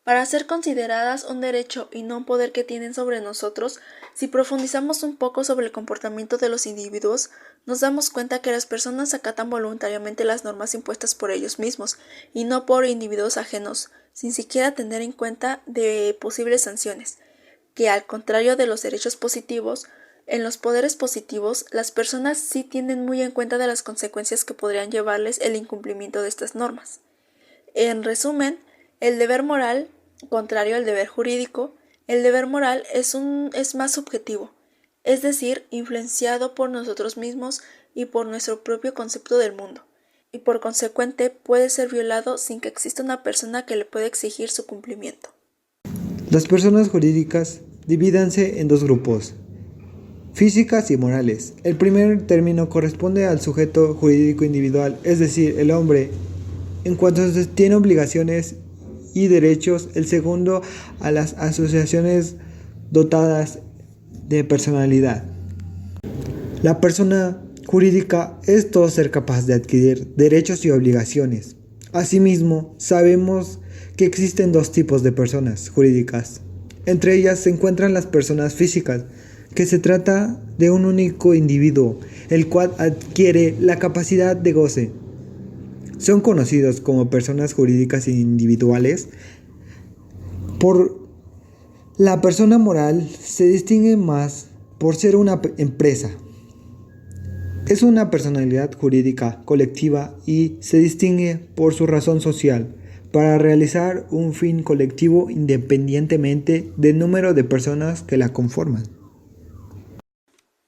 Para ser consideradas un derecho y no un poder que tienen sobre nosotros, si profundizamos un poco sobre el comportamiento de los individuos, nos damos cuenta que las personas acatan voluntariamente las normas impuestas por ellos mismos y no por individuos ajenos, sin siquiera tener en cuenta de posibles sanciones, que al contrario de los derechos positivos, en los poderes positivos, las personas sí tienen muy en cuenta de las consecuencias que podrían llevarles el incumplimiento de estas normas. En resumen, el deber moral, contrario al deber jurídico, el deber moral es más subjetivo, es decir, influenciado por nosotros mismos y por nuestro propio concepto del mundo, y por consecuente puede ser violado sin que exista una persona que le pueda exigir su cumplimiento. Las personas jurídicas divídanse en dos grupos, físicas y morales. El primer término corresponde al sujeto jurídico individual, es decir, el hombre, en cuanto tiene obligaciones y derechos. El segundo a las asociaciones dotadas de personalidad. La persona jurídica es todo ser capaz de adquirir derechos y obligaciones. Asimismo, sabemos que existen dos tipos de personas jurídicas. Entre ellas se encuentran las personas físicas, que se trata de un único individuo, el cual adquiere la capacidad de goce. Son conocidos como personas jurídicas individuales. Por la persona moral se distingue más por ser una empresa. Es una personalidad jurídica colectiva y se distingue por su razón social, para realizar un fin colectivo independientemente del número de personas que la conforman.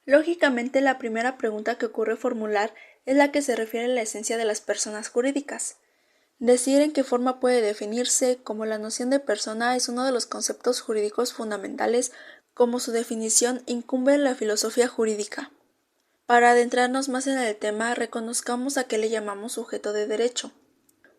Lógicamente, la primera pregunta que ocurre formular es la que se refiere a la esencia de las personas jurídicas. Decir en qué forma puede definirse como la noción de persona es uno de los conceptos jurídicos fundamentales, como su definición incumbe en la filosofía jurídica. Para adentrarnos más en el tema, reconozcamos a qué le llamamos sujeto de derecho.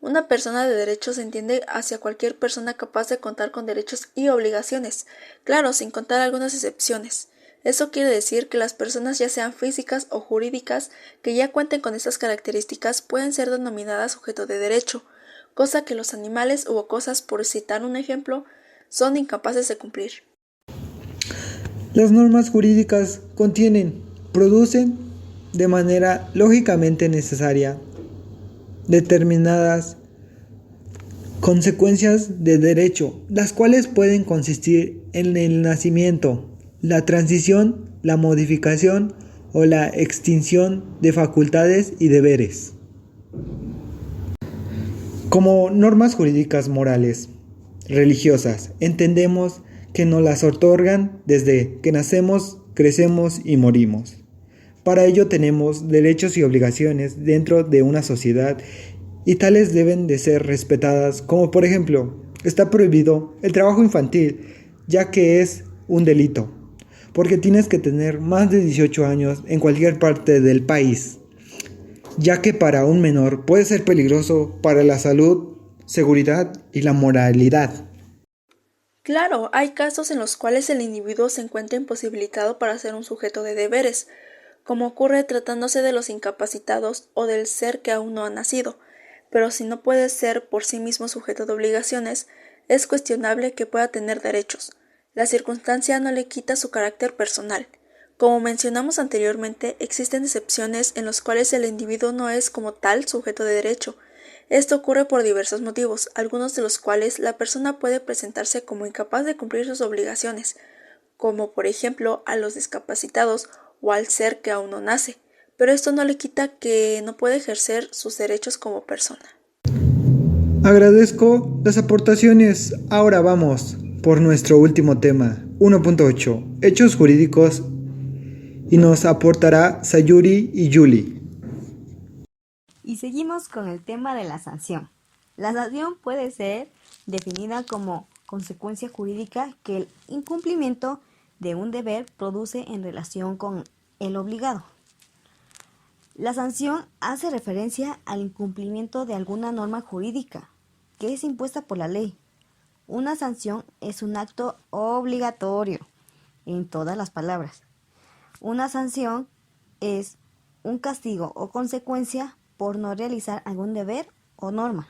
Una persona de derecho se entiende hacia cualquier persona capaz de contar con derechos y obligaciones, claro, sin contar algunas excepciones. Eso quiere decir que las personas, ya sean físicas o jurídicas, que ya cuenten con estas características pueden ser denominadas sujeto de derecho, cosa que los animales u cosas, por citar un ejemplo, son incapaces de cumplir. Las normas jurídicas producen de manera lógicamente necesaria determinadas consecuencias de derecho, las cuales pueden consistir en el nacimiento, la transición, la modificación o la extinción de facultades y deberes. Como normas jurídicas morales, religiosas, entendemos que nos las otorgan desde que nacemos, crecemos y morimos. Para ello tenemos derechos y obligaciones dentro de una sociedad y tales deben de ser respetadas, como por ejemplo, está prohibido el trabajo infantil, ya que es un delito, porque tienes que tener más de 18 años en cualquier parte del país, ya que para un menor puede ser peligroso para la salud, seguridad y la moralidad. Claro, hay casos en los cuales el individuo se encuentra imposibilitado para ser un sujeto de deberes, como ocurre tratándose de los incapacitados o del ser que aún no ha nacido, pero si no puede ser por sí mismo sujeto de obligaciones, es cuestionable que pueda tener derechos. La circunstancia no le quita su carácter personal. Como mencionamos anteriormente, existen excepciones en las cuales el individuo no es como tal sujeto de derecho. Esto ocurre por diversos motivos, algunos de los cuales la persona puede presentarse como incapaz de cumplir sus obligaciones, como por ejemplo a los discapacitados o al ser que aún no nace, pero esto no le quita que no puede ejercer sus derechos como persona. Agradezco las aportaciones. Ahora vamos por nuestro último tema, 1.8, hechos jurídicos, y nos aportará Sayuri y Yuli. Y seguimos con el tema de la sanción. La sanción puede ser definida como consecuencia jurídica que el incumplimiento de un deber produce en relación con el obligado. La sanción hace referencia al incumplimiento de alguna norma jurídica que es impuesta por la ley, Una sanción es un acto obligatorio en todas las palabras. Una sanción es un castigo o consecuencia por no realizar algún deber o norma.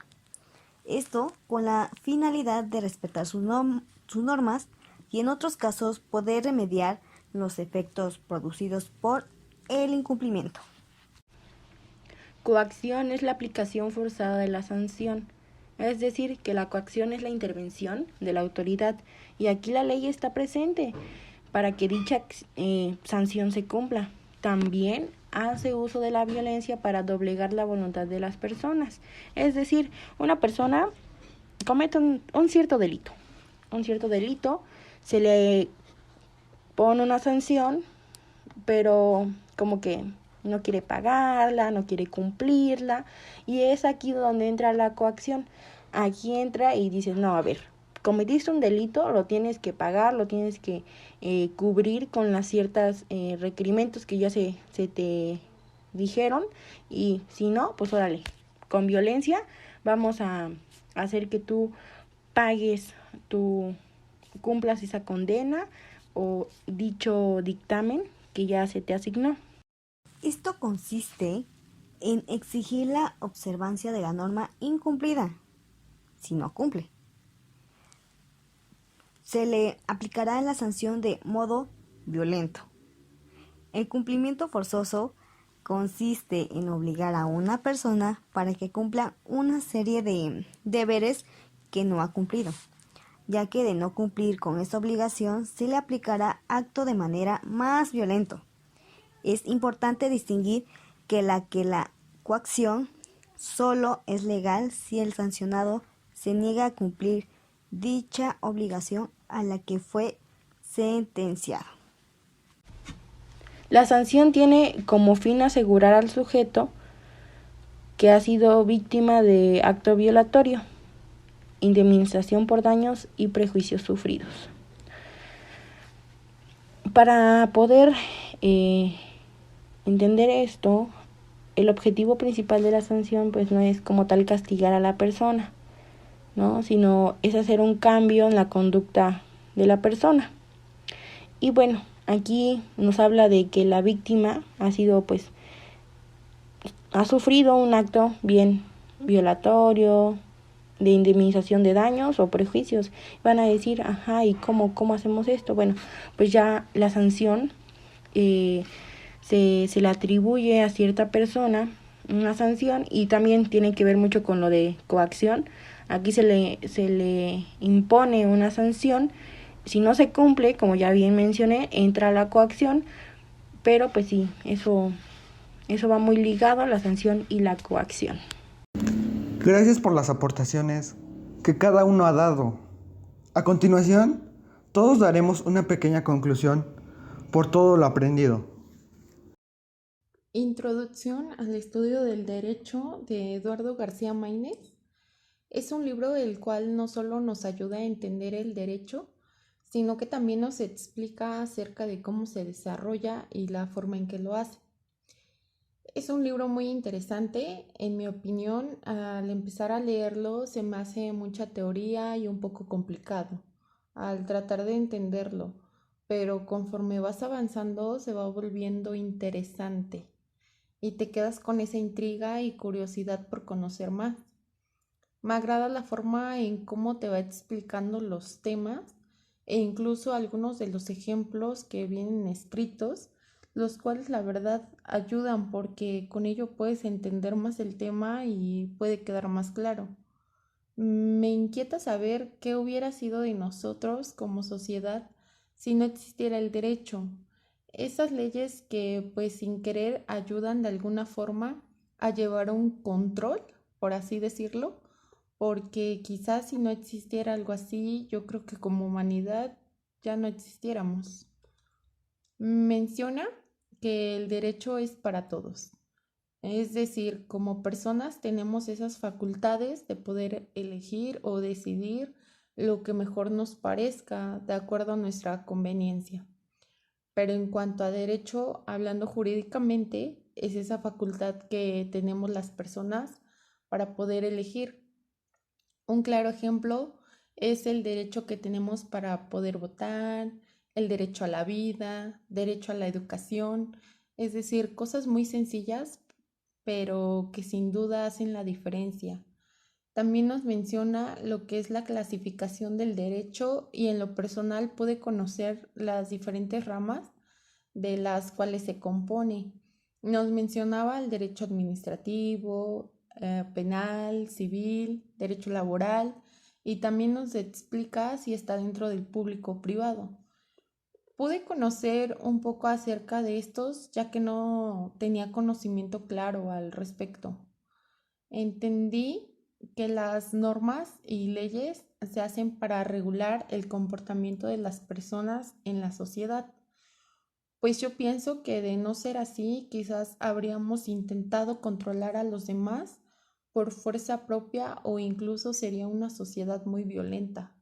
Esto con la finalidad de respetar sus normas y en otros casos poder remediar los efectos producidos por el incumplimiento. Coacción es la aplicación forzada de la sanción, es decir, que la coacción es la intervención de la autoridad y aquí la ley está presente para que dicha sanción se cumpla. También hace uso de la violencia para doblegar la voluntad de las personas, es decir, una persona comete un cierto delito, se le pone una sanción, pero como que no quiere pagarla, no quiere cumplirla, y es aquí donde entra la coacción. Aquí entra y dices, no, a ver, cometiste un delito, lo tienes que pagar, lo tienes que cubrir con las ciertas requerimientos que ya se te dijeron, y si no, pues órale, con violencia vamos a hacer que tú pagues, tú cumplas esa condena o dicho dictamen que ya se te asignó. Esto consiste en exigir la observancia de la norma incumplida, si no cumple. Se le aplicará la sanción de modo violento. El cumplimiento forzoso consiste en obligar a una persona para que cumpla una serie de deberes que no ha cumplido, ya que de no cumplir con esta obligación se le aplicará acto de manera más violento. Es importante distinguir que la coacción solo es legal si el sancionado se niega a cumplir dicha obligación a la que fue sentenciado. La sanción tiene como fin asegurar al sujeto que ha sido víctima de acto violatorio, indemnización por daños y prejuicios sufridos. Para poder entender esto, el objetivo principal de la sanción pues no es como tal castigar a la persona, ¿no? Sino es hacer un cambio en la conducta de la persona. Y bueno, aquí nos habla de que la víctima ha sufrido un acto bien violatorio, de indemnización de daños o prejuicios. Van a decir, ajá, ¿y cómo hacemos esto? Bueno, pues ya la sanción se le atribuye a cierta persona una sanción, y también tiene que ver mucho con lo de coacción. Aquí se le impone una sanción. Si no se cumple, como ya bien mencioné, entra la coacción, pero pues sí, eso va muy ligado a la sanción y la coacción. Gracias por las aportaciones que cada uno ha dado. A continuación, todos daremos una pequeña conclusión por todo lo aprendido. Introducción al estudio del derecho de Eduardo García Maínez. Es un libro el cual no solo nos ayuda a entender el derecho, sino que también nos explica acerca de cómo se desarrolla y la forma en que lo hace. Es un libro muy interesante, en mi opinión. Al empezar a leerlo se me hace mucha teoría y un poco complicado al tratar de entenderlo, pero conforme vas avanzando se va volviendo interesante y te quedas con esa intriga y curiosidad por conocer más. Me agrada la forma en cómo te va explicando los temas e incluso algunos de los ejemplos que vienen escritos, los cuales la verdad ayudan porque con ello puedes entender más el tema y puede quedar más claro. Me inquieta saber qué hubiera sido de nosotros como sociedad si no existiera el derecho. Esas leyes que pues sin querer ayudan de alguna forma a llevar un control, por así decirlo, porque quizás si no existiera algo así, yo creo que como humanidad ya no existiéramos. Menciona que el derecho es para todos. Es decir, como personas tenemos esas facultades de poder elegir o decidir lo que mejor nos parezca de acuerdo a nuestra conveniencia. Pero en cuanto a derecho, hablando jurídicamente, es esa facultad que tenemos las personas para poder elegir. Un claro ejemplo Es el derecho que tenemos para poder votar, el derecho a la vida, derecho a la educación, es decir, cosas muy sencillas, pero que sin duda hacen la diferencia. También nos menciona lo que es la clasificación del derecho y en lo personal pude conocer las diferentes ramas de las cuales se compone. Nos mencionaba el derecho administrativo, penal, civil, derecho laboral y también nos explica si está dentro del público o privado. Pude conocer un poco acerca de estos ya que no tenía conocimiento claro al respecto. Entendí que las normas y leyes se hacen para regular el comportamiento de las personas en la sociedad. Pues yo pienso que de no ser así, quizás habríamos intentado controlar a los demás por fuerza propia o incluso sería una sociedad muy violenta.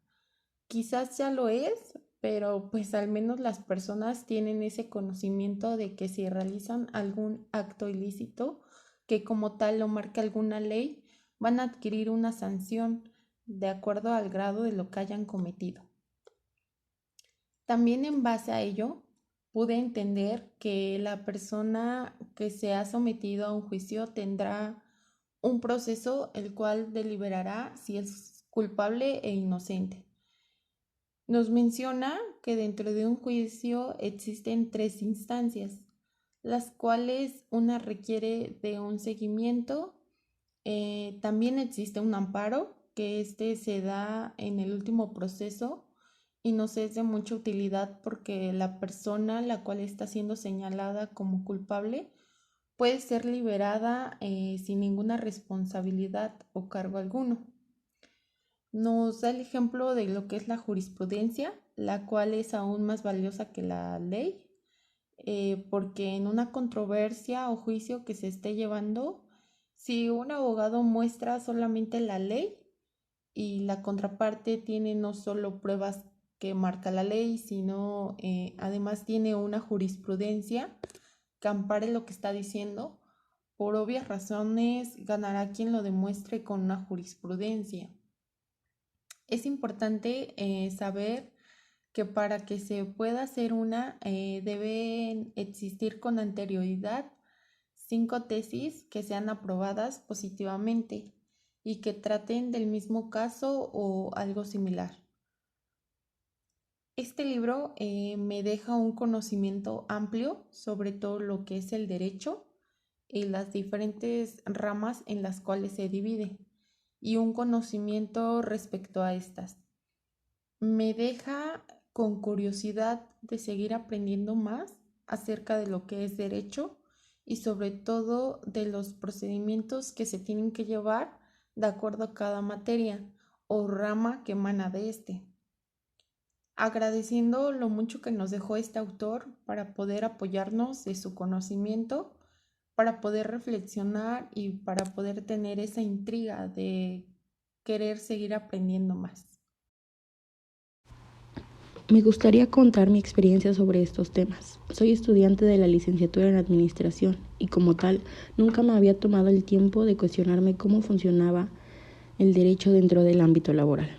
Quizás ya lo es, pero pues al menos las personas tienen ese conocimiento de que si realizan algún acto ilícito, que como tal lo marca alguna ley, van a adquirir una sanción de acuerdo al grado de lo que hayan cometido. También en base a ello, pude entender que la persona que se ha sometido a un juicio tendrá un proceso el cual deliberará si es culpable e inocente. Nos menciona que dentro de un juicio existen 3 instancias, las cuales una requiere de un seguimiento. También existe un amparo, que se da en el último proceso y nos es de mucha utilidad porque la persona la cual está siendo señalada como culpable puede ser liberada sin ninguna responsabilidad o cargo alguno. Nos da el ejemplo de lo que es la jurisprudencia, la cual es aún más valiosa que la ley, porque en una controversia o juicio que se esté llevando, si un abogado muestra solamente la ley y la contraparte tiene no solo pruebas que marca la ley, sino además tiene una jurisprudencia que ampare lo que está diciendo, por obvias razones ganará quien lo demuestre con una jurisprudencia. Es importante saber que para que se pueda hacer deben existir con anterioridad 5 tesis que sean aprobadas positivamente y que traten del mismo caso o algo similar. Este libro me deja un conocimiento amplio sobre todo lo que es el derecho y las diferentes ramas en las cuales se divide y un conocimiento respecto a estas. Me deja con curiosidad de seguir aprendiendo más acerca de lo que es derecho y sobre todo de los procedimientos que se tienen que llevar de acuerdo a cada materia o rama que emana de este. Agradeciendo lo mucho que nos dejó este autor para poder apoyarnos de su conocimiento, para poder reflexionar y para poder tener esa intriga de querer seguir aprendiendo más. Me gustaría contar mi experiencia sobre estos temas. Soy estudiante de la licenciatura en Administración y como tal nunca me había tomado el tiempo de cuestionarme cómo funcionaba el derecho dentro del ámbito laboral.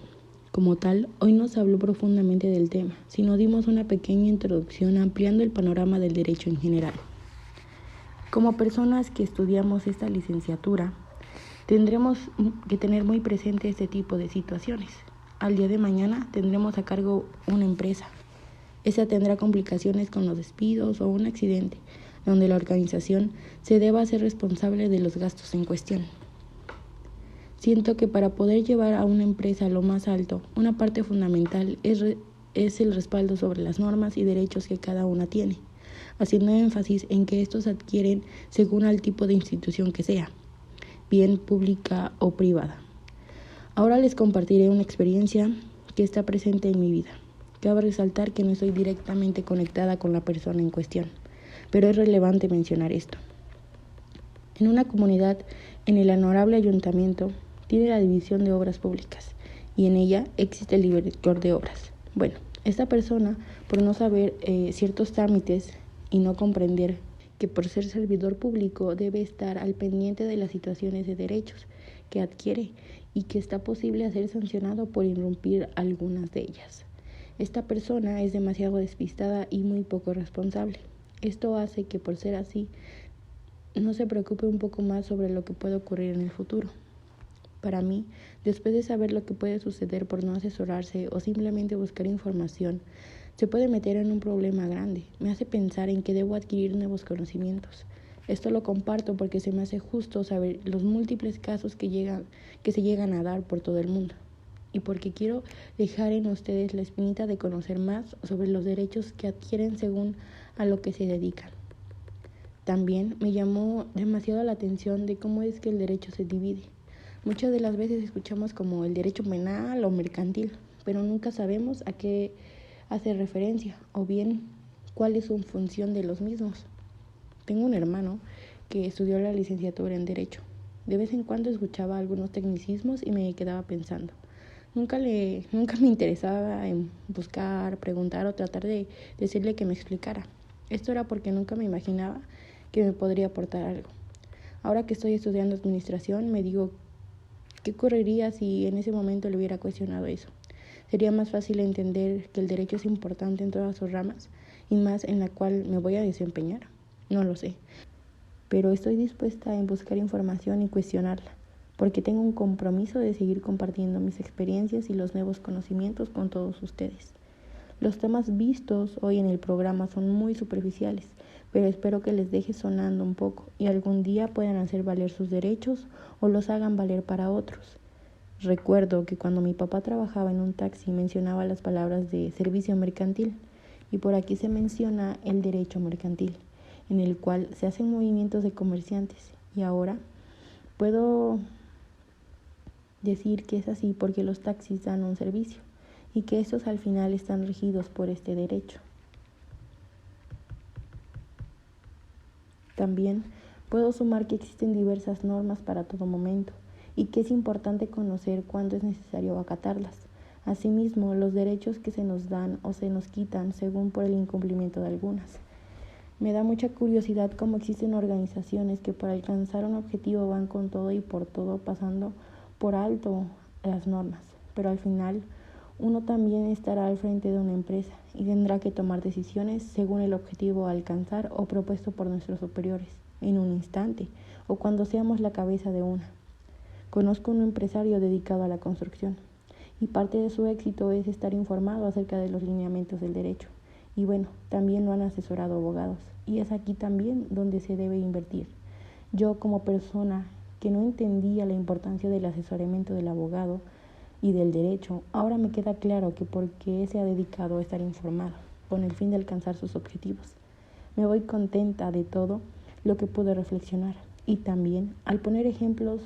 Como tal, hoy no se habló profundamente del tema, sino dimos una pequeña introducción ampliando el panorama del derecho en general. Como personas que estudiamos esta licenciatura, tendremos que tener muy presente este tipo de situaciones. Al día de mañana tendremos a cargo una empresa. Esa tendrá complicaciones con los despidos o un accidente, donde la organización se deba hacer responsable de los gastos en cuestión. Siento que para poder llevar a una empresa a lo más alto, una parte fundamental es el respaldo sobre las normas y derechos que cada una tiene, haciendo énfasis en que estos adquieren según al tipo de institución que sea, bien pública o privada. Ahora les compartiré una experiencia que está presente en mi vida. Cabe resaltar que no estoy directamente conectada con la persona en cuestión, pero es relevante mencionar esto. En una comunidad, en el honorable ayuntamiento, tiene la división de obras públicas y en ella existe el director de obras. Bueno, esta persona, por no saber ciertos trámites y no comprender que por ser servidor público debe estar al pendiente de las situaciones de derechos que adquiere y que está posible a ser sancionado por irrumpir algunas de ellas. Esta persona es demasiado despistada y muy poco responsable. Esto hace que, por ser así, no se preocupe un poco más sobre lo que puede ocurrir en el futuro. Para mí, después de saber lo que puede suceder por no asesorarse o simplemente buscar información, se puede meter en un problema grande. Me hace pensar en que debo adquirir nuevos conocimientos. Esto lo comparto porque se me hace justo saber los múltiples casos que se llegan a dar por todo el mundo. Y porque quiero dejar en ustedes la espinita de conocer más sobre los derechos que adquieren según a lo que se dedican. También me llamó demasiado la atención de cómo es que el derecho se divide. Muchas de las veces escuchamos como el derecho penal o mercantil, pero nunca sabemos a qué hace referencia o bien cuál es su función de los mismos. Tengo un hermano que estudió la licenciatura en Derecho. De vez en cuando escuchaba algunos tecnicismos y me quedaba pensando. Nunca me interesaba en buscar, preguntar o tratar de decirle que me explicara. Esto era porque nunca me imaginaba que me podría aportar algo. Ahora que estoy estudiando administración, me digo, ¿qué ocurriría si en ese momento le hubiera cuestionado eso? Sería más fácil entender que el derecho es importante en todas sus ramas y más en la cual me voy a desempeñar. No lo sé, pero estoy dispuesta a buscar información y cuestionarla, porque tengo un compromiso de seguir compartiendo mis experiencias y los nuevos conocimientos con todos ustedes. Los temas vistos hoy en el programa son muy superficiales, pero espero que les deje sonando un poco y algún día puedan hacer valer sus derechos o los hagan valer para otros. Recuerdo que cuando mi papá trabajaba en un taxi mencionaba las palabras de servicio mercantil y por aquí se menciona el derecho mercantil, en el cual se hacen movimientos de comerciantes y ahora puedo decir que es así porque los taxis dan un servicio y que estos al final están regidos por este derecho. También puedo sumar que existen diversas normas para todo momento y que es importante conocer cuándo es necesario acatarlas. Asimismo, los derechos que se nos dan o se nos quitan según por el incumplimiento de algunas. Me da mucha curiosidad cómo existen organizaciones que para alcanzar un objetivo van con todo y por todo pasando por alto las normas, pero al final uno también estará al frente de una empresa y tendrá que tomar decisiones según el objetivo a alcanzar o propuesto por nuestros superiores en un instante o cuando seamos la cabeza de una. Conozco un empresario dedicado a la construcción y parte de su éxito es estar informado acerca de los lineamientos del derecho. Y bueno, también lo han asesorado abogados y es aquí también donde se debe invertir. Yo como persona que no entendía la importancia del asesoramiento del abogado y del derecho, ahora me queda claro que por qué se ha dedicado a estar informado, con el fin de alcanzar sus objetivos. Me voy contenta de todo lo que pude reflexionar y también al poner ejemplos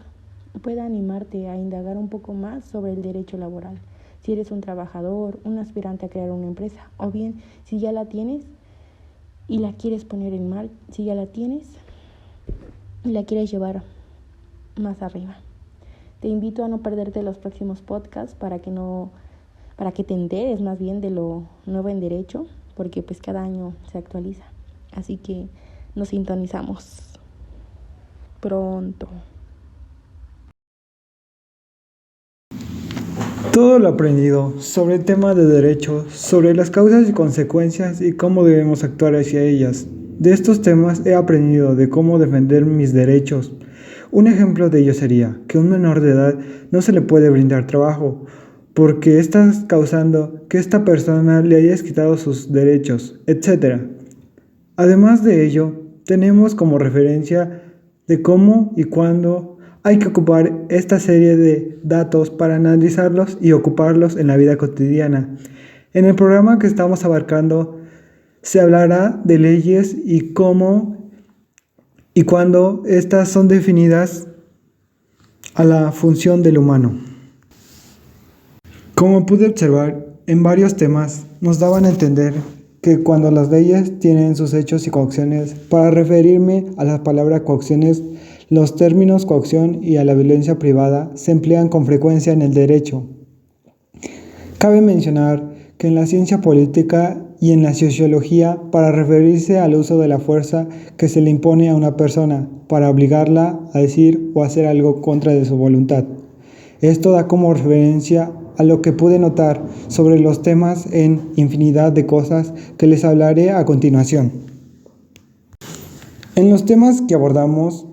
pueda animarte a indagar un poco más sobre el derecho laboral. Si eres un trabajador, un aspirante a crear una empresa, o bien si ya la tienes y la quieres poner en marcha, si ya la tienes y la quieres llevar más arriba. Te invito a no perderte los próximos podcasts para que te enteres más bien de lo nuevo en derecho, porque pues cada año se actualiza. Así que nos sintonizamos pronto. Todo lo aprendido sobre el tema de derecho, sobre las causas y consecuencias y cómo debemos actuar hacia ellas. De estos temas he aprendido de cómo defender mis derechos. Un ejemplo de ello sería que a un menor de edad no se le puede brindar trabajo porque estás causando que esta persona le hayas quitado sus derechos, etc. Además de ello, tenemos como referencia de cómo y cuándo hay que ocupar esta serie de datos para analizarlos y ocuparlos en la vida cotidiana. En el programa que estamos abarcando se hablará de leyes y cómo y cuándo estas son definidas a la función del humano. Como pude observar, en varios temas nos daban a entender que cuando las leyes tienen sus hechos y coacciones, para referirme a la palabra coacciones, los términos coacción y a la violencia privada se emplean con frecuencia en el derecho. Cabe mencionar que en la ciencia política y en la sociología para referirse al uso de la fuerza que se le impone a una persona para obligarla a decir o hacer algo contra de su voluntad. Esto da como referencia a lo que pude notar sobre los temas en infinidad de cosas que les hablaré a continuación. En los temas que abordamos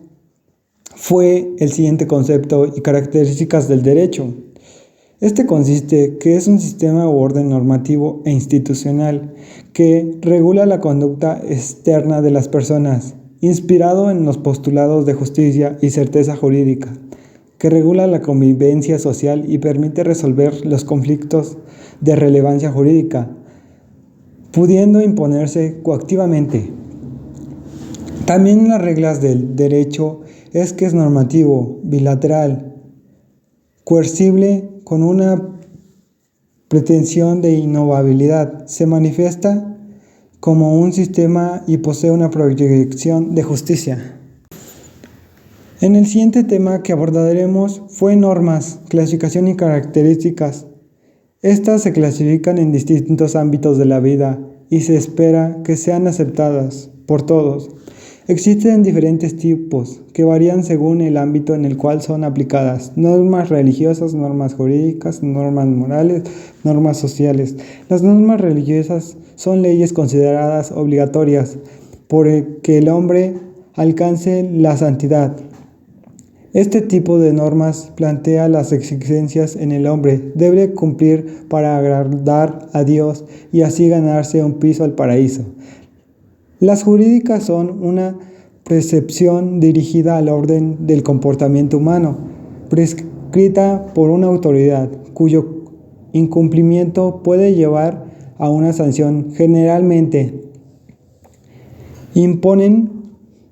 fue el siguiente concepto y características del derecho. Este consiste que es un sistema u orden normativo e institucional que regula la conducta externa de las personas, inspirado en los postulados de justicia y certeza jurídica, que regula la convivencia social y permite resolver los conflictos de relevancia jurídica, pudiendo imponerse coactivamente. También las reglas del derecho es que es normativo, bilateral, coercible, con una pretensión de innovabilidad, se manifiesta como un sistema y posee una proyección de justicia. En el siguiente tema que abordaremos fue normas, clasificación y características. Estas se clasifican en distintos ámbitos de la vida y se espera que sean aceptadas por todos. Existen diferentes tipos que varían según el ámbito en el cual son aplicadas: normas religiosas, normas jurídicas, normas morales, normas sociales. Las normas religiosas son leyes consideradas obligatorias por que el hombre alcance la santidad. Este tipo de normas plantea las exigencias en el hombre debe cumplir para agradar a Dios y así ganarse un piso al paraíso. Las jurídicas son una prescripción dirigida al orden del comportamiento humano, prescrita por una autoridad, cuyo incumplimiento puede llevar a una sanción. Generalmente imponen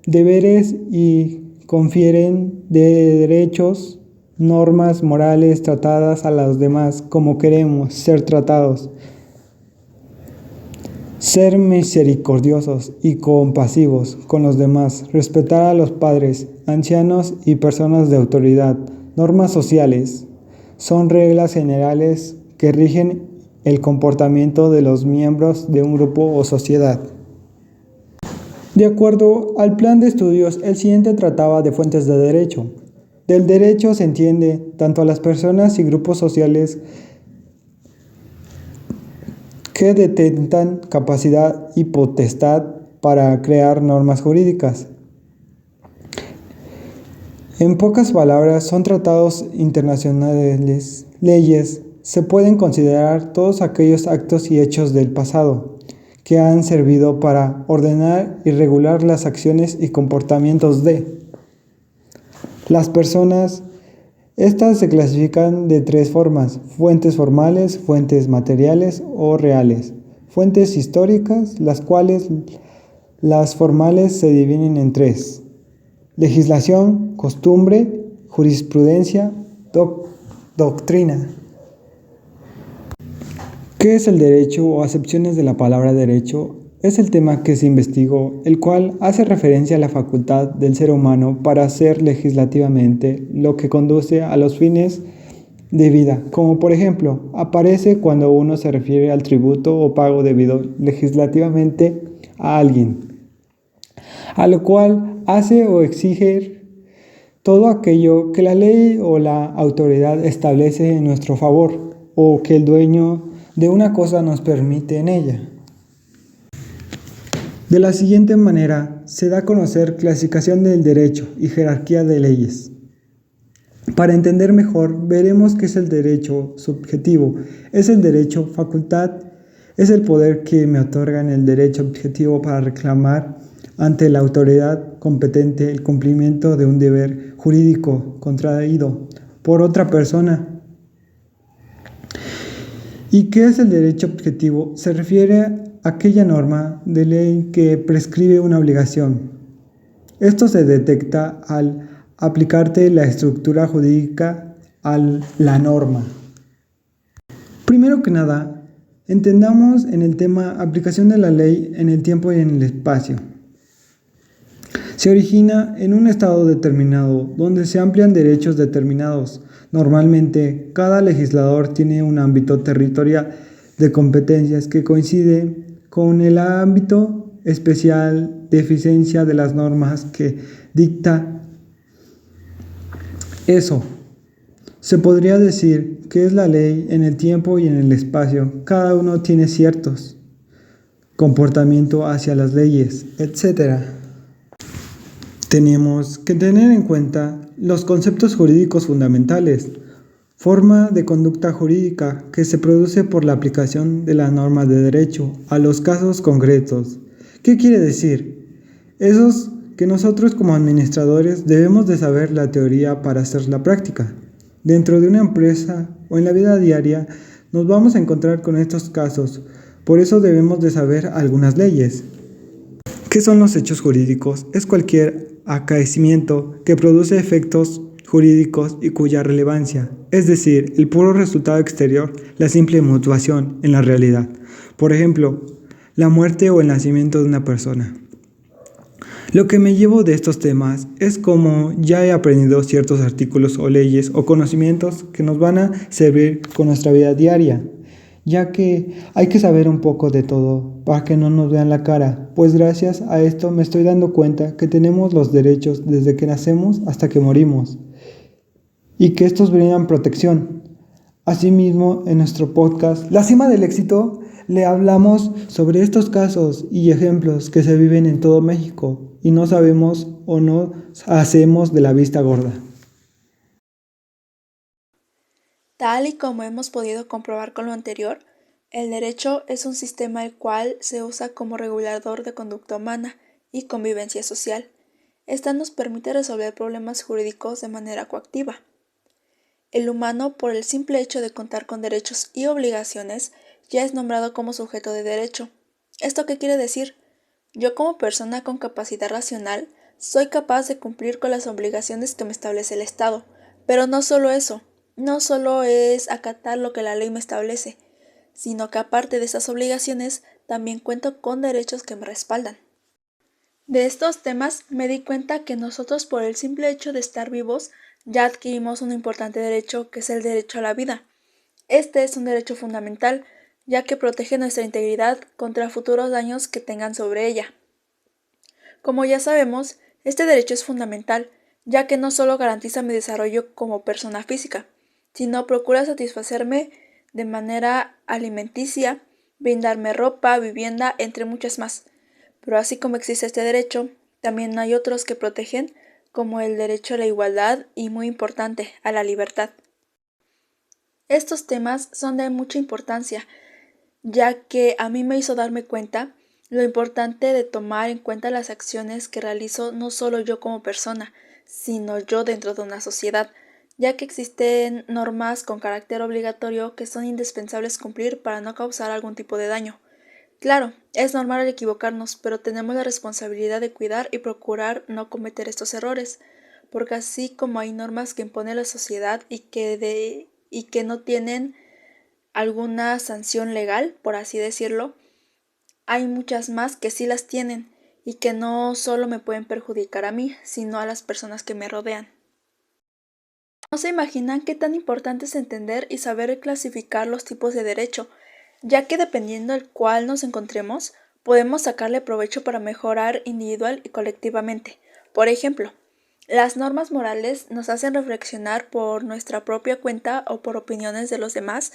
deberes y confieren derechos, normas morales tratadas a los demás como queremos ser tratados. Ser misericordiosos y compasivos con los demás, respetar a los padres, ancianos y personas de autoridad. Normas sociales son reglas generales que rigen el comportamiento de los miembros de un grupo o sociedad. De acuerdo al plan de estudios, el siguiente trataba de fuentes de derecho. Del derecho se entiende tanto a las personas y grupos sociales que detentan capacidad y potestad para crear normas jurídicas. En pocas palabras, son tratados internacionales, leyes. Se pueden considerar todos aquellos actos y hechos del pasado que han servido para ordenar y regular las acciones y comportamientos de las personas. Estas se clasifican de tres formas: fuentes formales, fuentes materiales o reales, fuentes históricas, las cuales las formales se dividen en tres: legislación, costumbre, jurisprudencia, doctrina. ¿Qué es el derecho o acepciones de la palabra derecho? Es el tema que se investigó, el cual hace referencia a la facultad del ser humano para hacer legislativamente lo que conduce a los fines de vida, como por ejemplo, aparece cuando uno se refiere al tributo o pago debido legislativamente a alguien, a lo cual hace o exige todo aquello que la ley o la autoridad establece en nuestro favor o que el dueño de una cosa nos permite en ella. De la siguiente manera se da a conocer clasificación del derecho y jerarquía de leyes. Para entender mejor, veremos qué es el derecho subjetivo. Es el derecho facultad, es el poder que me otorgan el derecho objetivo para reclamar ante la autoridad competente el cumplimiento de un deber jurídico contraído por otra persona. ¿Y qué es el derecho objetivo? Se refiere a aquella norma de ley que prescribe una obligación. Esto se detecta al aplicarte la estructura jurídica a la norma. Primero que nada, entendamos en el tema aplicación de la ley en el tiempo y en el espacio. Se origina en un estado determinado, donde se amplían derechos determinados. Normalmente, cada legislador tiene un ámbito territorial de competencias que coincide con el ámbito especial de eficiencia de las normas que dicta eso. Se podría decir que es la ley en el tiempo y en el espacio. Cada uno tiene ciertos comportamiento hacia las leyes, etc. Tenemos que tener en cuenta los conceptos jurídicos fundamentales. Forma de conducta jurídica que se produce por la aplicación de las normas de derecho a los casos concretos. ¿Qué quiere decir? Esos que nosotros como administradores debemos de saber la teoría para hacer la práctica. Dentro de una empresa o en la vida diaria nos vamos a encontrar con estos casos, por eso debemos de saber algunas leyes. ¿Qué son los hechos jurídicos? Es cualquier acaecimiento que produce efectos jurídicos y cuya relevancia, es decir, el puro resultado exterior, la simple mutuación en la realidad. Por ejemplo, la muerte o el nacimiento de una persona. Lo que me llevo de estos temas es como ya he aprendido ciertos artículos o leyes o conocimientos que nos van a servir con nuestra vida diaria, ya que hay que saber un poco de todo para que no nos vean la cara, pues gracias a esto me estoy dando cuenta que tenemos los derechos desde que nacemos hasta que morimos y que estos brindan protección. Asimismo, en nuestro podcast La Cima del Éxito, le hablamos sobre estos casos y ejemplos que se viven en todo México y no sabemos o no hacemos de la vista gorda. Tal y como hemos podido comprobar con lo anterior, el derecho es un sistema el cual se usa como regulador de conducta humana y convivencia social. Esta nos permite resolver problemas jurídicos de manera coactiva. El humano, por el simple hecho de contar con derechos y obligaciones, ya es nombrado como sujeto de derecho. ¿Esto qué quiere decir? Yo como persona con capacidad racional soy capaz de cumplir con las obligaciones que me establece el Estado, pero no solo eso, no solo es acatar lo que la ley me establece, sino que aparte de esas obligaciones también cuento con derechos que me respaldan. De estos temas me di cuenta que nosotros por el simple hecho de estar vivos ya adquirimos un importante derecho que es el derecho a la vida. Este es un derecho fundamental ya que protege nuestra integridad contra futuros daños que tengan sobre ella. Como ya sabemos, este derecho es fundamental ya que no solo garantiza mi desarrollo como persona física, sino procura satisfacerme de manera alimenticia, brindarme ropa, vivienda, entre muchas más. Pero así como existe este derecho, también hay otros que protegen, como el derecho a la igualdad y, muy importante, a la libertad. Estos temas son de mucha importancia, ya que a mí me hizo darme cuenta lo importante de tomar en cuenta las acciones que realizo no solo yo como persona, sino yo dentro de una sociedad, ya que existen normas con carácter obligatorio que son indispensables cumplir para no causar algún tipo de daño. Claro, es normal equivocarnos, pero tenemos la responsabilidad de cuidar y procurar no cometer estos errores, porque así como hay normas que impone la sociedad y que no tienen alguna sanción legal, por así decirlo, hay muchas más que sí las tienen y que no solo me pueden perjudicar a mí, sino a las personas que me rodean. No se imaginan qué tan importante es entender y saber clasificar los tipos de derecho, ya que dependiendo del cual nos encontremos, podemos sacarle provecho para mejorar individual y colectivamente. Por ejemplo, las normas morales nos hacen reflexionar por nuestra propia cuenta o por opiniones de los demás,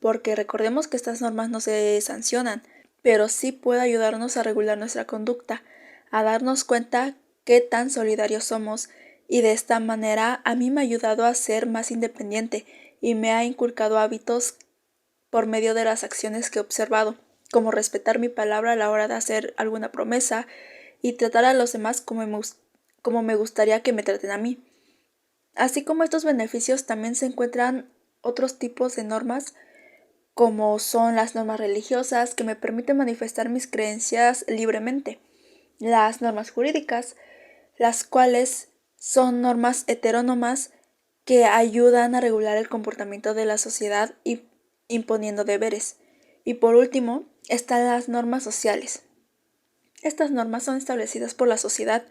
porque recordemos que estas normas no se sancionan, pero sí puede ayudarnos a regular nuestra conducta, a darnos cuenta qué tan solidarios somos, y de esta manera a mí me ha ayudado a ser más independiente y me ha inculcado hábitos por medio de las acciones que he observado, como respetar mi palabra a la hora de hacer alguna promesa y tratar a los demás como me gustaría que me traten a mí. Así como estos beneficios, también se encuentran otros tipos de normas, como son las normas religiosas, que me permiten manifestar mis creencias libremente, las normas jurídicas, las cuales son normas heterónomas que ayudan a regular el comportamiento de la sociedad y imponiendo deberes. Y por último, están las normas sociales. Estas normas son establecidas por la sociedad.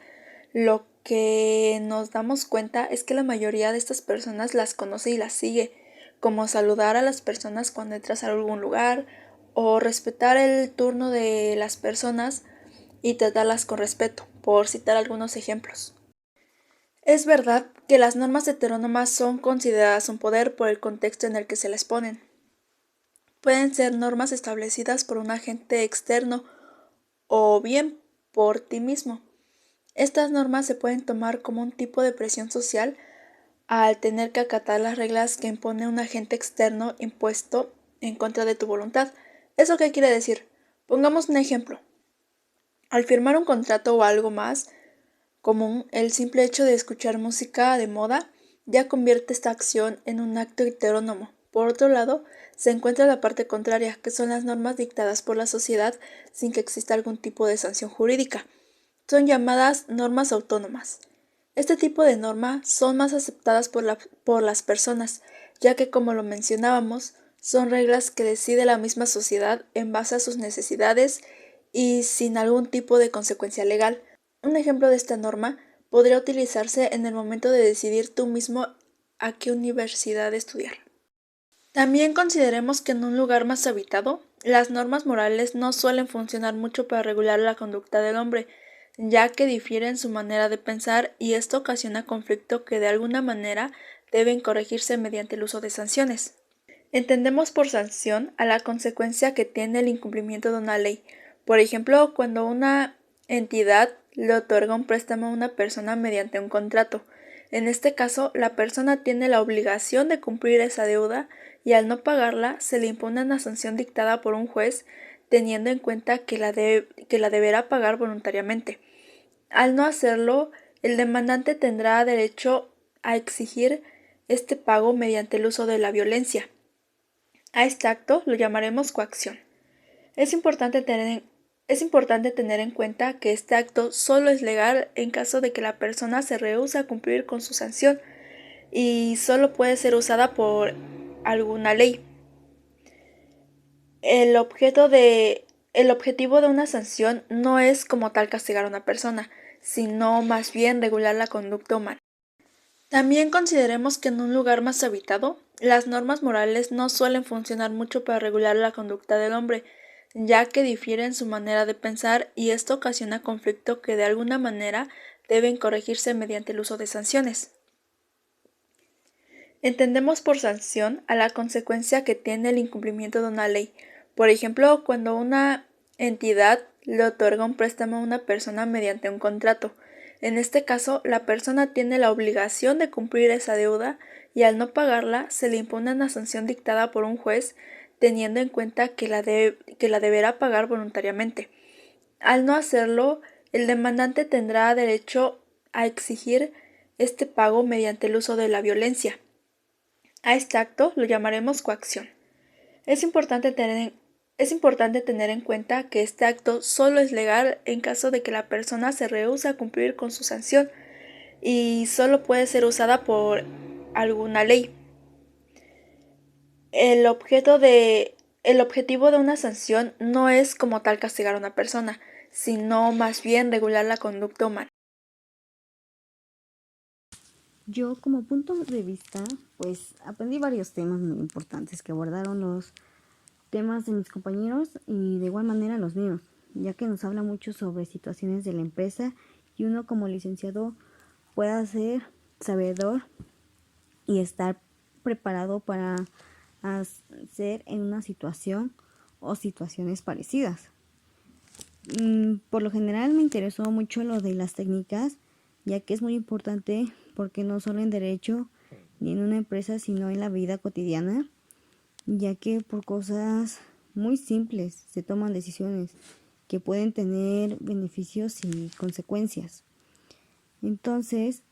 Lo que nos damos cuenta es que la mayoría de estas personas las conoce y las sigue, como saludar a las personas cuando entras a algún lugar o respetar el turno de las personas y tratarlas con respeto, por citar algunos ejemplos. Es verdad que las normas heterónomas son consideradas un poder por el contexto en el que se les ponen. Pueden ser normas establecidas por un agente externo o bien por ti mismo. Estas normas se pueden tomar como un tipo de presión social al tener que acatar las reglas que impone un agente externo impuesto en contra de tu voluntad. ¿Eso qué quiere decir? Pongamos un ejemplo. Al firmar un contrato o algo más común, el simple hecho de escuchar música de moda ya convierte esta acción en un acto heterónomo. Por otro lado, se encuentra la parte contraria, que son las normas dictadas por la sociedad sin que exista algún tipo de sanción jurídica. Son llamadas normas autónomas. Este tipo de normas son más aceptadas por las personas, ya que, como lo mencionábamos, son reglas que decide la misma sociedad en base a sus necesidades y sin algún tipo de consecuencia legal. Un ejemplo de esta norma podría utilizarse en el momento de decidir tú mismo a qué universidad estudiar. También consideremos que en un lugar más habitado, las normas morales no suelen funcionar mucho para regular la conducta del hombre, ya que difieren su manera de pensar y esto ocasiona conflicto que de alguna manera deben corregirse mediante el uso de sanciones. Entendemos por sanción a la consecuencia que tiene el incumplimiento de una ley. Por ejemplo, cuando una entidad le otorga un préstamo a una persona mediante un contrato. En este caso, la persona tiene la obligación de cumplir esa deuda y al no pagarla se le impone una sanción dictada por un juez teniendo en cuenta que la deberá pagar voluntariamente. Al no hacerlo, el demandante tendrá derecho a exigir este pago mediante el uso de la violencia. A este acto lo llamaremos coacción. Es importante tener en cuenta que este acto solo es legal en caso de que la persona se rehúse a cumplir con su sanción y solo puede ser usada por alguna ley. El objetivo de una sanción no es como tal castigar a una persona, sino más bien regular la conducta humana. También consideremos que en un lugar más habitado, las normas morales no suelen funcionar mucho para regular la conducta del hombre, ya que difieren su manera de pensar y esto ocasiona conflicto que de alguna manera deben corregirse mediante el uso de sanciones. Entendemos por sanción a la consecuencia que tiene el incumplimiento de una ley. Por ejemplo, cuando una entidad le otorga un préstamo a una persona mediante un contrato. En este caso, la persona tiene la obligación de cumplir esa deuda y al no pagarla se le impone una sanción dictada por un juez teniendo en cuenta que la deberá pagar voluntariamente. Al no hacerlo, el demandante tendrá derecho a exigir este pago mediante el uso de la violencia. A este acto lo llamaremos coacción. Es importante tener en cuenta que este acto solo es legal en caso de que la persona se rehúse a cumplir con su sanción y solo puede ser usada por alguna ley. El objetivo de una sanción no es como tal castigar a una persona, sino más bien regular la conducta humana. Yo como punto de vista, pues aprendí varios temas muy importantes que abordaron los temas de mis compañeros y de igual manera los míos, ya que nos habla mucho sobre situaciones de la empresa y uno como licenciado pueda ser sabedor y estar preparado para hacer en una situación o situaciones parecidas. Por lo general me interesó mucho lo de las técnicas, ya que es muy importante porque no solo en derecho ni en una empresa, sino en la vida cotidiana, ya que por cosas muy simples se toman decisiones que pueden tener beneficios y consecuencias. Entonces,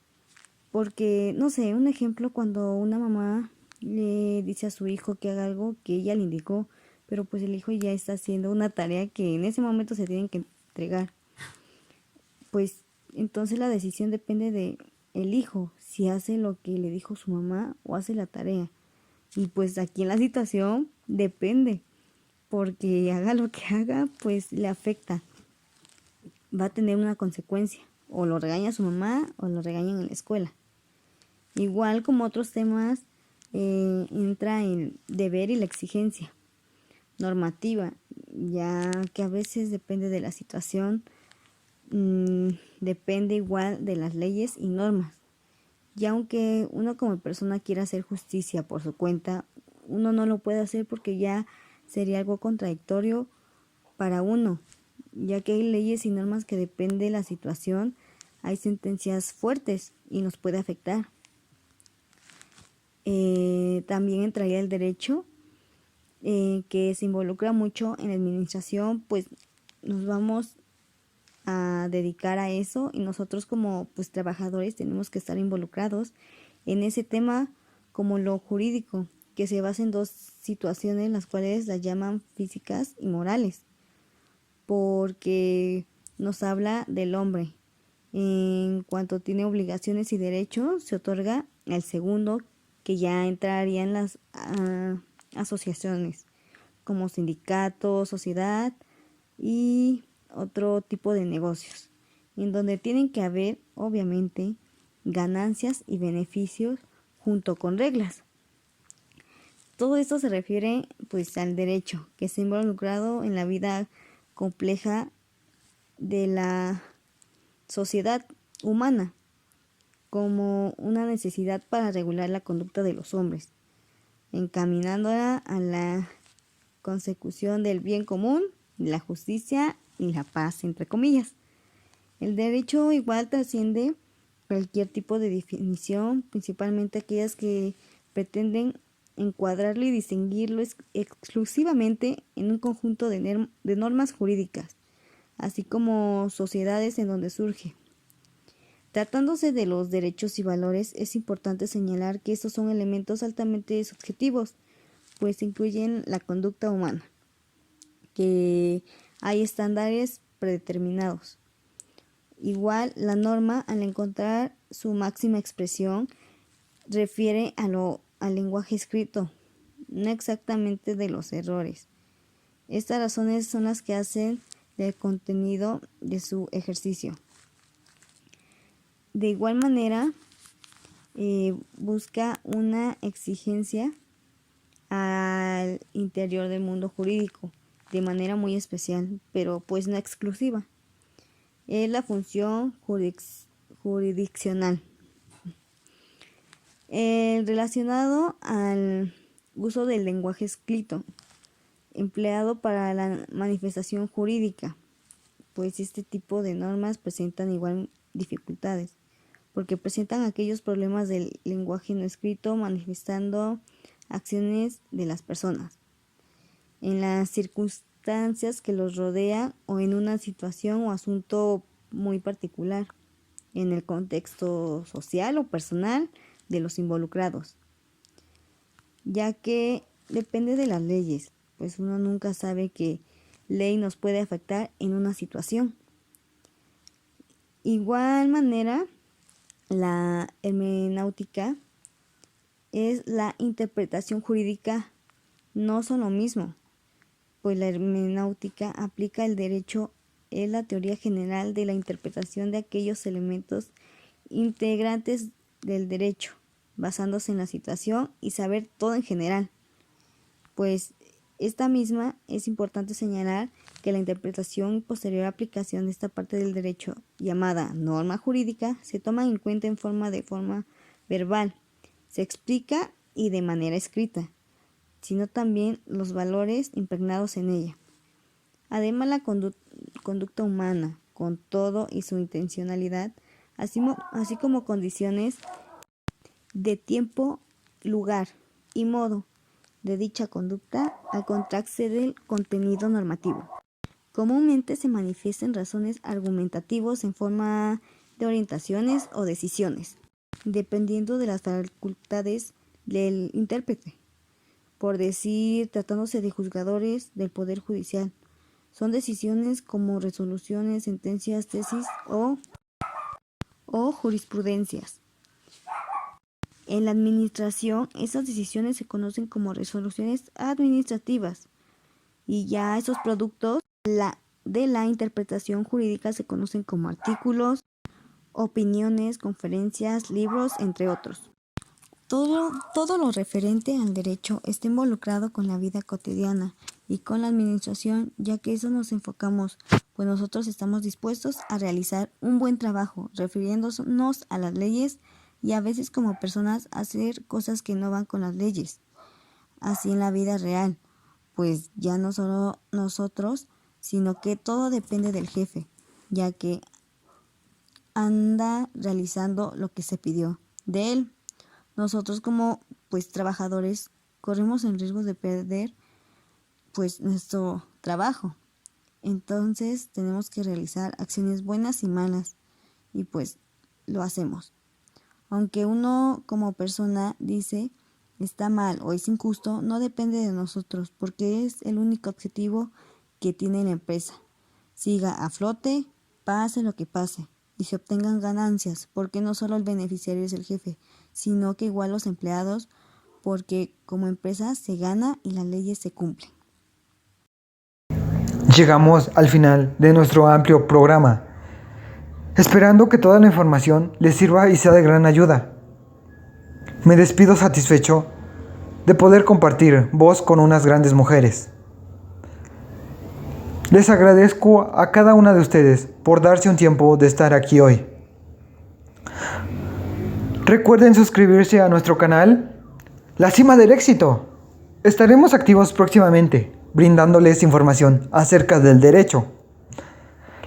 porque, no sé, un ejemplo cuando una mamá le dice a su hijo que haga algo que ella le indicó, pero pues el hijo ya está haciendo una tarea que en ese momento se tienen que entregar. Pues entonces la decisión depende de el hijo, si hace lo que le dijo su mamá o hace la tarea. Y pues aquí en la situación depende, porque haga lo que haga, pues le afecta. Va a tener una consecuencia, o lo regaña su mamá o lo regañan en la escuela. Igual como otros temas, entra el deber y la exigencia, normativa, ya que a veces depende de la situación, depende igual de las leyes y normas. Y aunque uno como persona quiera hacer justicia por su cuenta, uno no lo puede hacer porque ya sería algo contradictorio para uno, ya que hay leyes y normas que dependen de la situación, hay sentencias fuertes y nos puede afectar. También entraría el derecho, que se involucra mucho en la administración, pues nos vamos a dedicar a eso y nosotros como pues trabajadores tenemos que estar involucrados en ese tema, como lo jurídico, que se basa en dos situaciones, las cuales las llaman físicas y morales, porque nos habla del hombre. En cuanto tiene obligaciones y derechos, se otorga el segundo, que ya entraría en las asociaciones, como sindicato, sociedad y otro tipo de negocios, en donde tienen que haber, obviamente, ganancias y beneficios junto con reglas. Todo esto se refiere pues al derecho, que está involucrado en la vida compleja de la sociedad humana, como una necesidad para regular la conducta de los hombres, encaminándola a la consecución del bien común, la justicia y la paz, entre comillas. El derecho igual trasciende cualquier tipo de definición, principalmente aquellas que pretenden encuadrarlo y distinguirlo exclusivamente en un conjunto de normas jurídicas, así como sociedades en donde surge. Tratándose de los derechos y valores, es importante señalar que estos son elementos altamente subjetivos, pues incluyen la conducta humana, que hay estándares predeterminados. Igual, la norma, al encontrar su máxima expresión, refiere al lenguaje escrito, no exactamente de los errores. Estas razones son las que hacen del contenido de su ejercicio. De igual manera, busca una exigencia al interior del mundo jurídico, de manera muy especial, pero pues no exclusiva. Es la función jurisdiccional. Relacionado al uso del lenguaje escrito, empleado para la manifestación jurídica, pues este tipo de normas presentan igual dificultades, porque presentan aquellos problemas del lenguaje no escrito, manifestando acciones de las personas en las circunstancias que los rodean o en una situación o asunto muy particular, en el contexto social o personal de los involucrados, ya que depende de las leyes, pues uno nunca sabe qué ley nos puede afectar en una situación. Igual manera, la hermenéutica es la interpretación jurídica, no son lo mismo, pues la hermenéutica aplica el derecho, es la teoría general de la interpretación de aquellos elementos integrantes del derecho, basándose en la situación y saber todo en general. Pues esta misma es importante señalar que la interpretación y posterior aplicación de esta parte del derecho, llamada norma jurídica, se toma en cuenta en forma verbal, se explica y de manera escrita, sino también los valores impregnados en ella. Además, la conducta humana, con todo y su intencionalidad, así como condiciones de tiempo, lugar y modo de dicha conducta al contraste del contenido normativo. Comúnmente se manifiestan razones argumentativos en forma de orientaciones o decisiones, dependiendo de las facultades del intérprete. Por decir, tratándose de juzgadores del Poder Judicial, son decisiones como resoluciones, sentencias, tesis o jurisprudencias. En la administración, esas decisiones se conocen como resoluciones administrativas y ya esos productos de la interpretación jurídica se conocen como artículos, opiniones, conferencias, libros, entre otros. Todo lo referente al derecho está involucrado con la vida cotidiana y con la administración, ya que eso nos enfocamos, pues nosotros estamos dispuestos a realizar un buen trabajo, refiriéndonos a las leyes y a veces como personas hacer cosas que no van con las leyes. Así en la vida real, pues ya no solo nosotros, sino que todo depende del jefe, ya que anda realizando lo que se pidió de él. Nosotros como pues trabajadores corremos el riesgo de perder pues nuestro trabajo. Entonces tenemos que realizar acciones buenas y malas y pues lo hacemos. Aunque uno como persona dice está mal o es injusto, no depende de nosotros porque es el único objetivo que tiene la empresa. Siga a flote, pase lo que pase y se obtengan ganancias, porque no solo el beneficiario es el jefe, sino que igual los empleados, porque como empresa se gana y las leyes se cumplen. Llegamos al final de nuestro amplio programa, esperando que toda la información les sirva y sea de gran ayuda. Me despido satisfecho de poder compartir voz con unas grandes mujeres. Les agradezco a cada una de ustedes por darse un tiempo de estar aquí hoy. Recuerden suscribirse a nuestro canal La Cima del Éxito. Estaremos activos próximamente, brindándoles información acerca del derecho.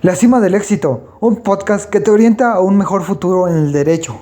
La Cima del Éxito, un podcast que te orienta a un mejor futuro en el derecho.